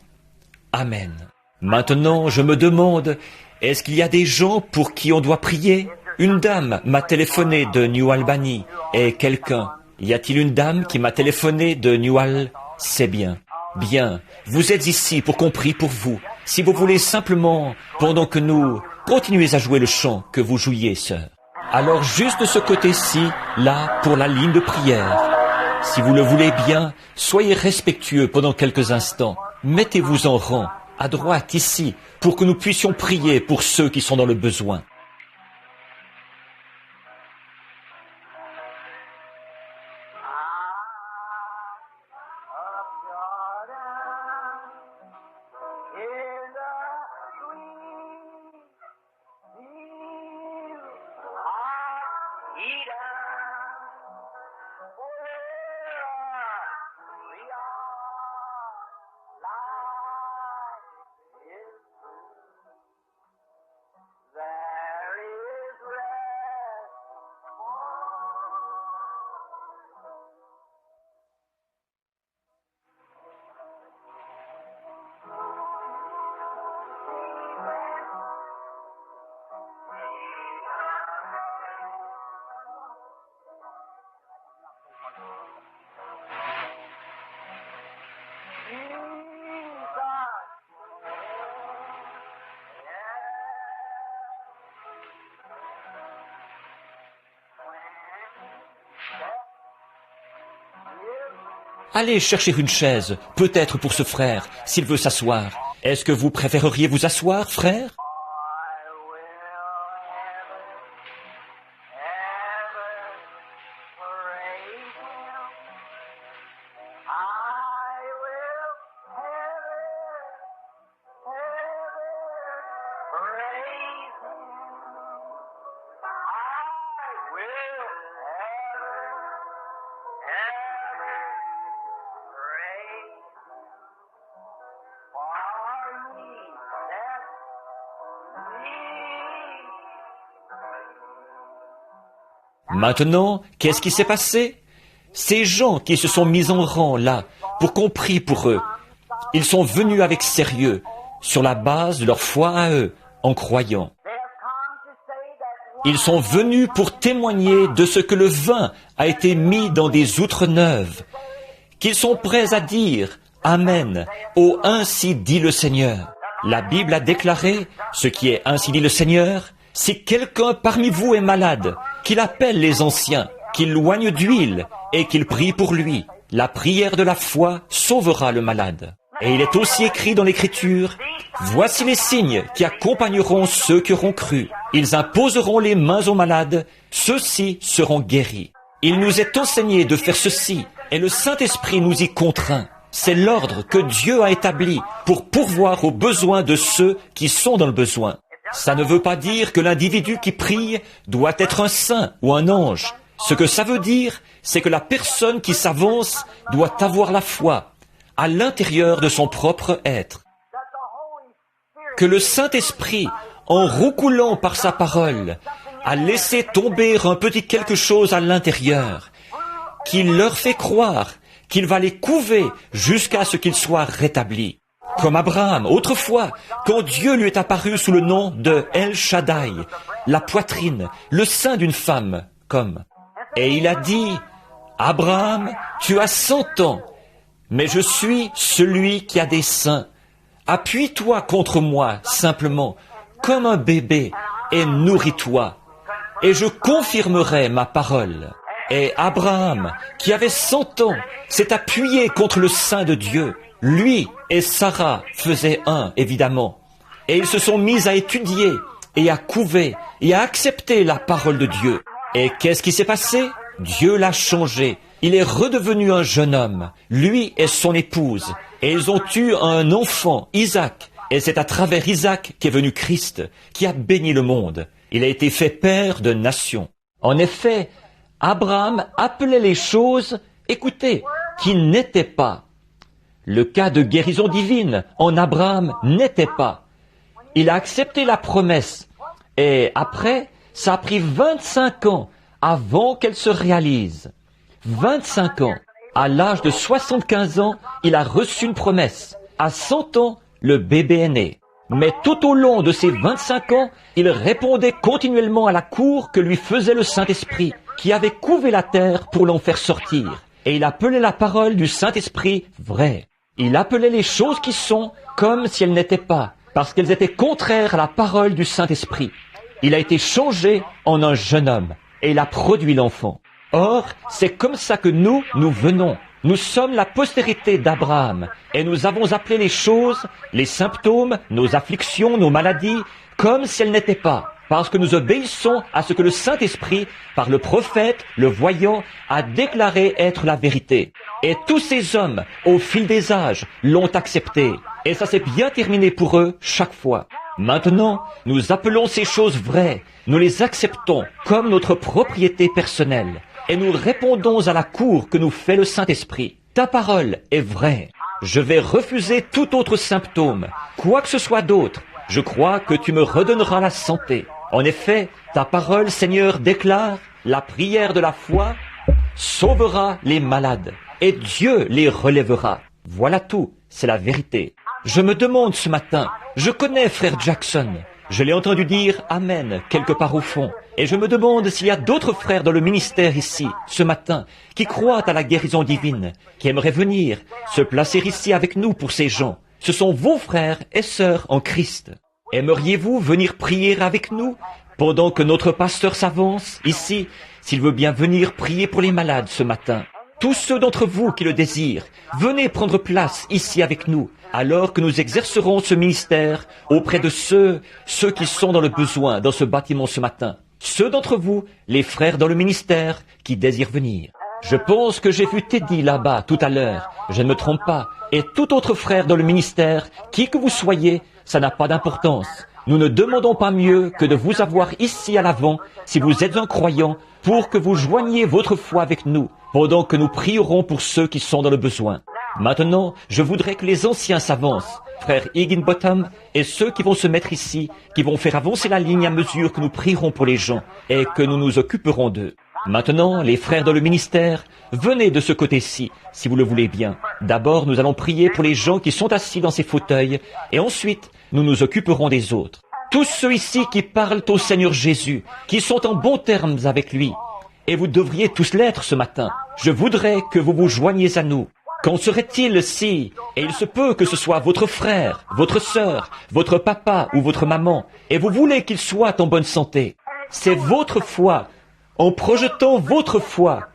Amen. Maintenant, je me demande, est-ce qu'il y a des gens pour qui on doit prier? Une dame m'a téléphoné de New Albany. Et quelqu'un? Y a-t-il une dame qui m'a téléphoné de New Al? C'est bien. Bien. Vous êtes ici pour qu'on prie pour vous. Si vous voulez simplement, pendant que nous continuez à jouer le chant que vous jouiez, sœur. Alors juste de ce côté-ci, là, pour la ligne de prière. Si vous le voulez bien, soyez respectueux pendant quelques instants. Mettez-vous en rang, à droite, ici, pour que nous puissions prier pour ceux qui sont dans le besoin. Allez chercher une chaise, peut-être pour ce frère, s'il veut s'asseoir. Est-ce que vous préféreriez vous asseoir, frère? Maintenant, qu'est-ce qui s'est passé? Ces gens qui se sont mis en rang là, pour qu'on prie pour eux, ils sont venus avec sérieux, sur la base de leur foi à eux, en croyant. Ils sont venus pour témoigner de ce que le vin a été mis dans des outres neuves, qu'ils sont prêts à dire « Amen » au « Ainsi dit le Seigneur ». La Bible a déclaré ce qui est « Ainsi dit le Seigneur ». Si quelqu'un parmi vous est malade, qu'il appelle les anciens, qu'il loigne d'huile et qu'il prie pour lui. La prière de la foi sauvera le malade. Et il est aussi écrit dans l'Écriture, « Voici les signes qui accompagneront ceux qui auront cru. Ils imposeront les mains aux malades, ceux-ci seront guéris. » Il nous est enseigné de faire ceci, et le Saint-Esprit nous y contraint. C'est l'ordre que Dieu a établi pour pourvoir aux besoins de ceux qui sont dans le besoin. Ça ne veut pas dire que l'individu qui prie doit être un saint ou un ange. Ce que ça veut dire, c'est que la personne qui s'avance doit avoir la foi à l'intérieur de son propre être. Que le Saint-Esprit, en roucoulant par sa parole, a laissé tomber un petit quelque chose à l'intérieur, qui leur fait croire qu'il va les couver jusqu'à ce qu'ils soient rétablis. Comme Abraham, autrefois, quand Dieu lui est apparu sous le nom de El Shaddai, la poitrine, le sein d'une femme, comme. Et il a dit, « Abraham, tu as 100 ans, mais je suis celui qui a des seins. Appuie-toi contre moi, simplement, comme un bébé et nourris-toi, et je confirmerai ma parole. Et Abraham, qui avait 100 ans, s'est appuyé contre le sein de Dieu. Lui et Sarah faisaient un, évidemment. Et ils se sont mis à étudier et à couver et à accepter la parole de Dieu. Et qu'est-ce qui s'est passé? Dieu l'a changé. Il est redevenu un jeune homme, lui et son épouse. Et ils ont eu un enfant, Isaac. Et c'est à travers Isaac qu'est venu Christ, qui a béni le monde. Il a été fait père de nations. En effet, Abraham appelait les choses, écoutez, qui n'étaient pas. Le cas de guérison divine en Abraham n'était pas. Il a accepté la promesse. Et après, ça a pris 25 ans avant qu'elle se réalise. 25 ans. À l'âge de 75 ans, il a reçu une promesse. À 100 ans, le bébé est né. Mais tout au long de ces 25 ans, il répondait continuellement à la cour que lui faisait le Saint-Esprit, qui avait couvé la terre pour l'en faire sortir. Et il appelait la parole du Saint-Esprit vraie. Il appelait les choses qui sont comme si elles n'étaient pas, parce qu'elles étaient contraires à la parole du Saint-Esprit. Il a été changé en un jeune homme, et il a produit l'enfant. Or, c'est comme ça que nous venons. Nous sommes la postérité d'Abraham, et nous avons appelé les choses, les symptômes, nos afflictions, nos maladies, comme si elles n'étaient pas, parce que nous obéissons à ce que le Saint-Esprit, par le prophète, le voyant, a déclaré être la vérité. Et tous ces hommes, au fil des âges, l'ont accepté, et ça s'est bien terminé pour eux chaque fois. Maintenant, nous appelons ces choses vraies, nous les acceptons comme notre propriété personnelle. Et nous répondons à la cour que nous fait le Saint-Esprit. Ta parole est vraie. Je vais refuser tout autre symptôme, quoi que ce soit d'autre. Je crois que tu me redonneras la santé. En effet, ta parole, Seigneur, déclare, la prière de la foi sauvera les malades, et Dieu les relèvera. Voilà tout, c'est la vérité. Je me demande ce matin, je connais frère Jackson. Je l'ai entendu dire « Amen » quelque part au fond. Et je me demande s'il y a d'autres frères dans le ministère ici, ce matin, qui croient à la guérison divine, qui aimeraient venir se placer ici avec nous pour ces gens. Ce sont vos frères et sœurs en Christ. Aimeriez-vous venir prier avec nous pendant que notre pasteur s'avance ici, s'il veut bien venir prier pour les malades ce matin? Tous ceux d'entre vous qui le désirent, venez prendre place ici avec nous, alors que nous exercerons ce ministère auprès de ceux qui sont dans le besoin dans ce bâtiment ce matin. Ceux d'entre vous, les frères dans le ministère, qui désirent venir. Je pense que j'ai vu Teddy là-bas tout à l'heure, je ne me trompe pas, et tout autre frère dans le ministère, qui que vous soyez, ça n'a pas d'importance. Nous ne demandons pas mieux que de vous avoir ici à l'avant, si vous êtes un croyant, pour que vous joigniez votre foi avec nous, pendant que nous prierons pour ceux qui sont dans le besoin. Maintenant, je voudrais que les anciens s'avancent, frère Higginbottom, et ceux qui vont se mettre ici, qui vont faire avancer la ligne à mesure que nous prierons pour les gens, et que nous nous occuperons d'eux. Maintenant, les frères dans le ministère, venez de ce côté-ci, si vous le voulez bien. D'abord, nous allons prier pour les gens qui sont assis dans ces fauteuils, et ensuite, nous nous occuperons des autres. Tous ceux ici qui parlent au Seigneur Jésus, qui sont en bons termes avec lui, et vous devriez tous l'être ce matin. Je voudrais que vous vous joigniez à nous. Qu'en serait-il si, et il se peut que ce soit votre frère, votre sœur, votre papa ou votre maman, et vous voulez qu'il soit en bonne santé? C'est votre foi. En projetant votre foi,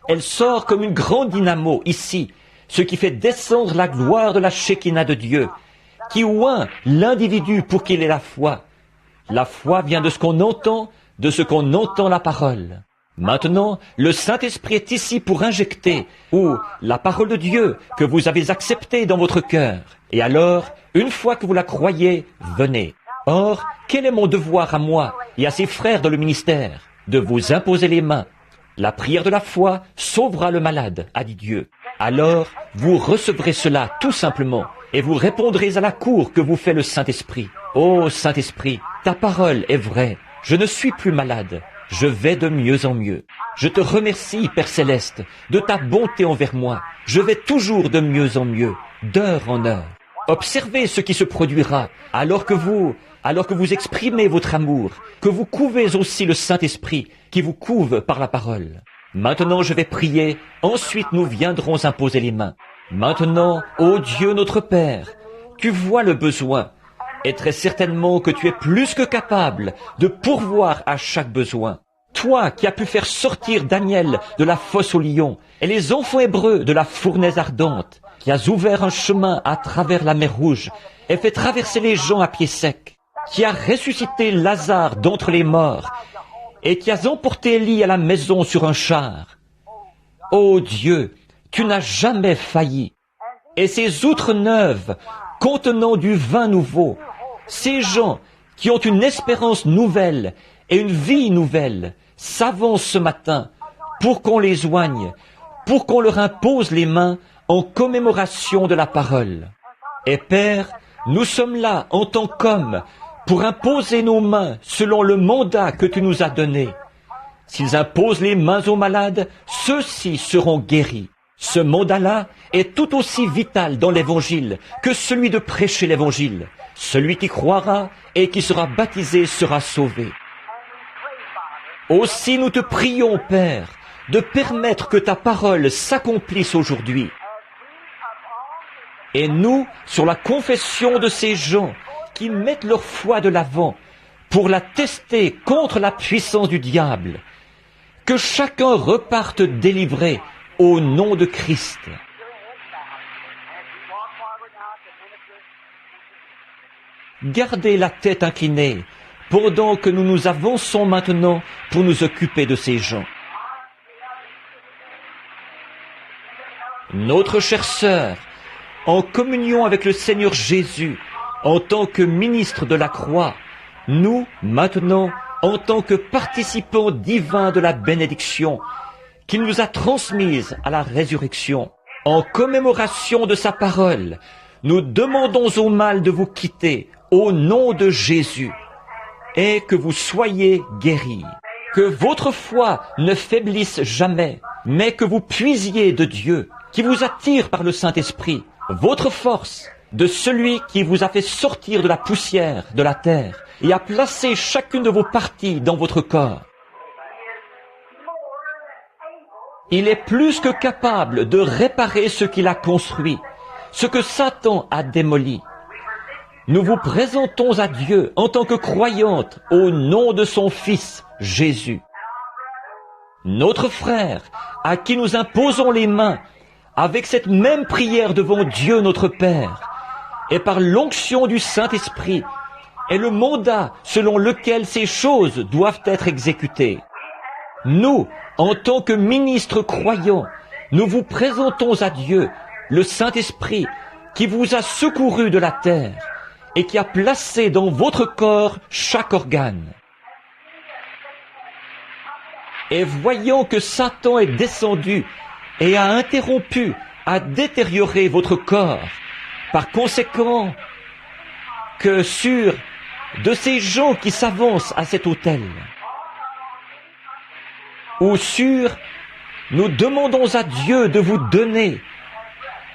elle sort comme une grande dynamo ici, ce qui fait descendre la gloire de la Shekinah de Dieu, qui oint l'individu pour qu'il ait la foi. La foi vient de ce qu'on entend la parole. Maintenant, le Saint-Esprit est ici pour injecter, la parole de Dieu que vous avez acceptée dans votre cœur. Et alors, une fois que vous la croyez, venez. Or, quel est mon devoir à moi et à ses frères dans le ministère? De vous imposer les mains. La prière de la foi sauvera le malade, a dit Dieu. Alors, vous recevrez cela tout simplement, et vous répondrez à la cour que vous fait le Saint-Esprit. Ô Saint-Esprit, ta parole est vraie. Je ne suis plus malade. Je vais de mieux en mieux. Je te remercie, Père Céleste, de ta bonté envers moi. Je vais toujours de mieux en mieux, d'heure en heure. Observez ce qui se produira alors que vous exprimez votre amour, que vous couvez aussi le Saint-Esprit qui vous couve par la parole. Maintenant je vais prier, ensuite nous viendrons imposer les mains. Maintenant, ô Dieu notre Père, tu vois le besoin. Et très certainement que tu es plus que capable de pourvoir à chaque besoin. Toi qui as pu faire sortir Daniel de la fosse aux lions et les enfants hébreux de la fournaise ardente, qui as ouvert un chemin à travers la mer Rouge et fait traverser les gens à pied sec, qui as ressuscité Lazare d'entre les morts et qui as emporté Élie à la maison sur un char. Ô Dieu, tu n'as jamais failli. Et ces outres neuves contenant du vin nouveau, ces gens qui ont une espérance nouvelle et une vie nouvelle, s'avancent ce matin pour qu'on les oigne, pour qu'on leur impose les mains en commémoration de la parole. Et Père, nous sommes là en tant qu'hommes pour imposer nos mains selon le mandat que tu nous as donné. S'ils imposent les mains aux malades, ceux-ci seront guéris. Ce mandat-là est tout aussi vital dans l'Évangile que celui de prêcher l'Évangile. Celui qui croira et qui sera baptisé sera sauvé. Aussi nous te prions, Père, de permettre que ta parole s'accomplisse aujourd'hui. Et nous, sur la confession de ces gens qui mettent leur foi de l'avant pour la tester contre la puissance du diable, que chacun reparte délivré au nom de Christ. Gardez la tête inclinée pendant que nous nous avançons maintenant pour nous occuper de ces gens. Notre chère sœur, en communion avec le Seigneur Jésus, en tant que ministre de la croix, nous, maintenant, en tant que participants divins de la bénédiction qu'il nous a transmise à la résurrection, en commémoration de sa parole, nous demandons au mal de vous quitter au nom de Jésus et que vous soyez guéris. Que votre foi ne faiblisse jamais, mais que vous puisiez de Dieu, qui vous attire par le Saint-Esprit, votre force, de celui qui vous a fait sortir de la poussière de la terre et a placé chacune de vos parties dans votre corps. Il est plus que capable de réparer ce qu'il a construit, ce que Satan a démoli. Nous vous présentons à Dieu en tant que croyantes au nom de son Fils, Jésus. Notre frère, à qui nous imposons les mains, avec cette même prière devant Dieu notre Père, et par l'onction du Saint-Esprit, est le mandat selon lequel ces choses doivent être exécutées. Nous, en tant que ministres croyants, nous vous présentons à Dieu le Saint-Esprit qui vous a secouru de la terre et qui a placé dans votre corps chaque organe. Et voyant que Satan est descendu et a interrompu, a détérioré votre corps, par conséquent, que sur de ces gens qui s'avancent à cet autel, ou sur, nous demandons à Dieu de vous donner,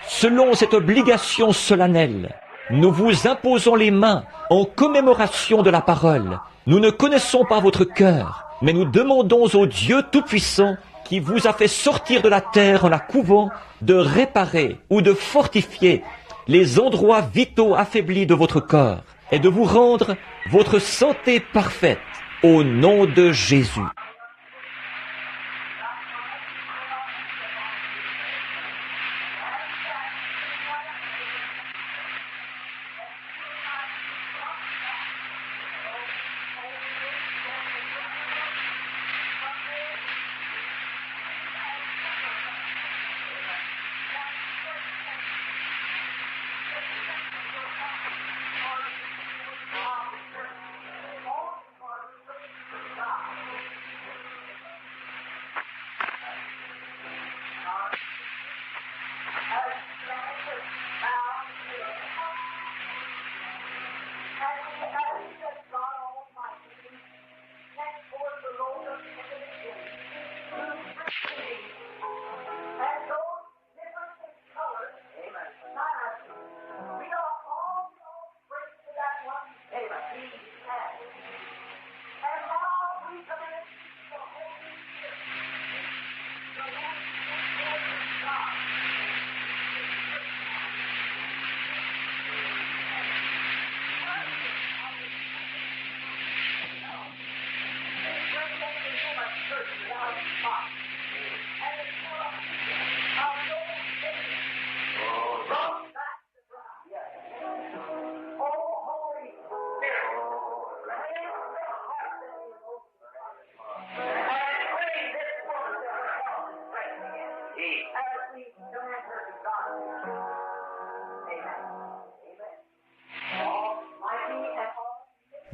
selon cette obligation solennelle, nous vous imposons les mains en commémoration de la parole. Nous ne connaissons pas votre cœur, mais nous demandons au Dieu Tout-Puissant qui vous a fait sortir de la terre en la couvant, de réparer ou de fortifier les endroits vitaux affaiblis de votre corps et de vous rendre votre santé parfaite au nom de Jésus.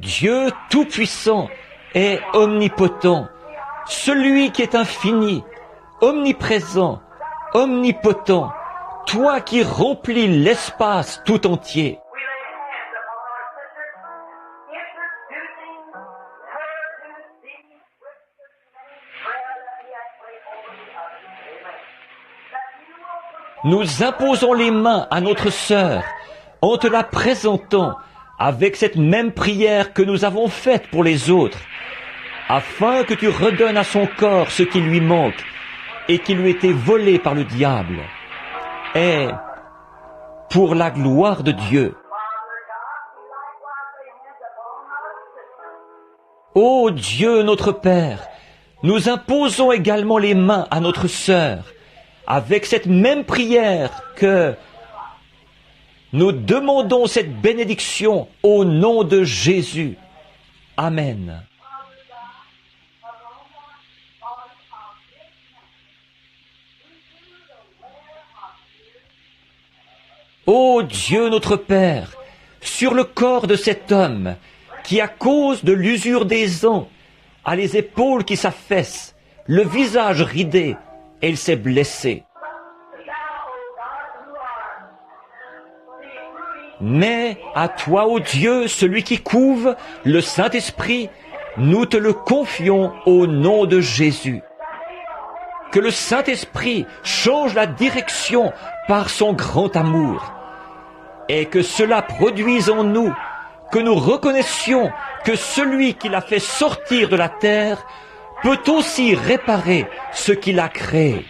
Dieu Tout-Puissant est omnipotent, celui qui est infini, omniprésent, omnipotent, toi qui remplis l'espace tout entier. Nous imposons les mains à notre sœur en te la présentant avec cette même prière que nous avons faite pour les autres, afin que tu redonnes à son corps ce qui lui manque et qui lui était volé par le diable. Et pour la gloire de Dieu. Ô Dieu notre Père, nous imposons également les mains à notre sœur, avec cette même prière que nous demandons cette bénédiction au nom de Jésus. Amen. Ô Dieu notre Père, sur le corps de cet homme qui, à cause de l'usure des ans, a les épaules qui s'affaissent, le visage ridé, et il s'est blessé. Mais à toi, ô Dieu, celui qui couve, le Saint-Esprit, nous te le confions au nom de Jésus. Que le Saint-Esprit change la direction par son grand amour, et que cela produise en nous, que nous reconnaissions que celui qui l'a fait sortir de la terre peut aussi réparer ce qu'il a créé.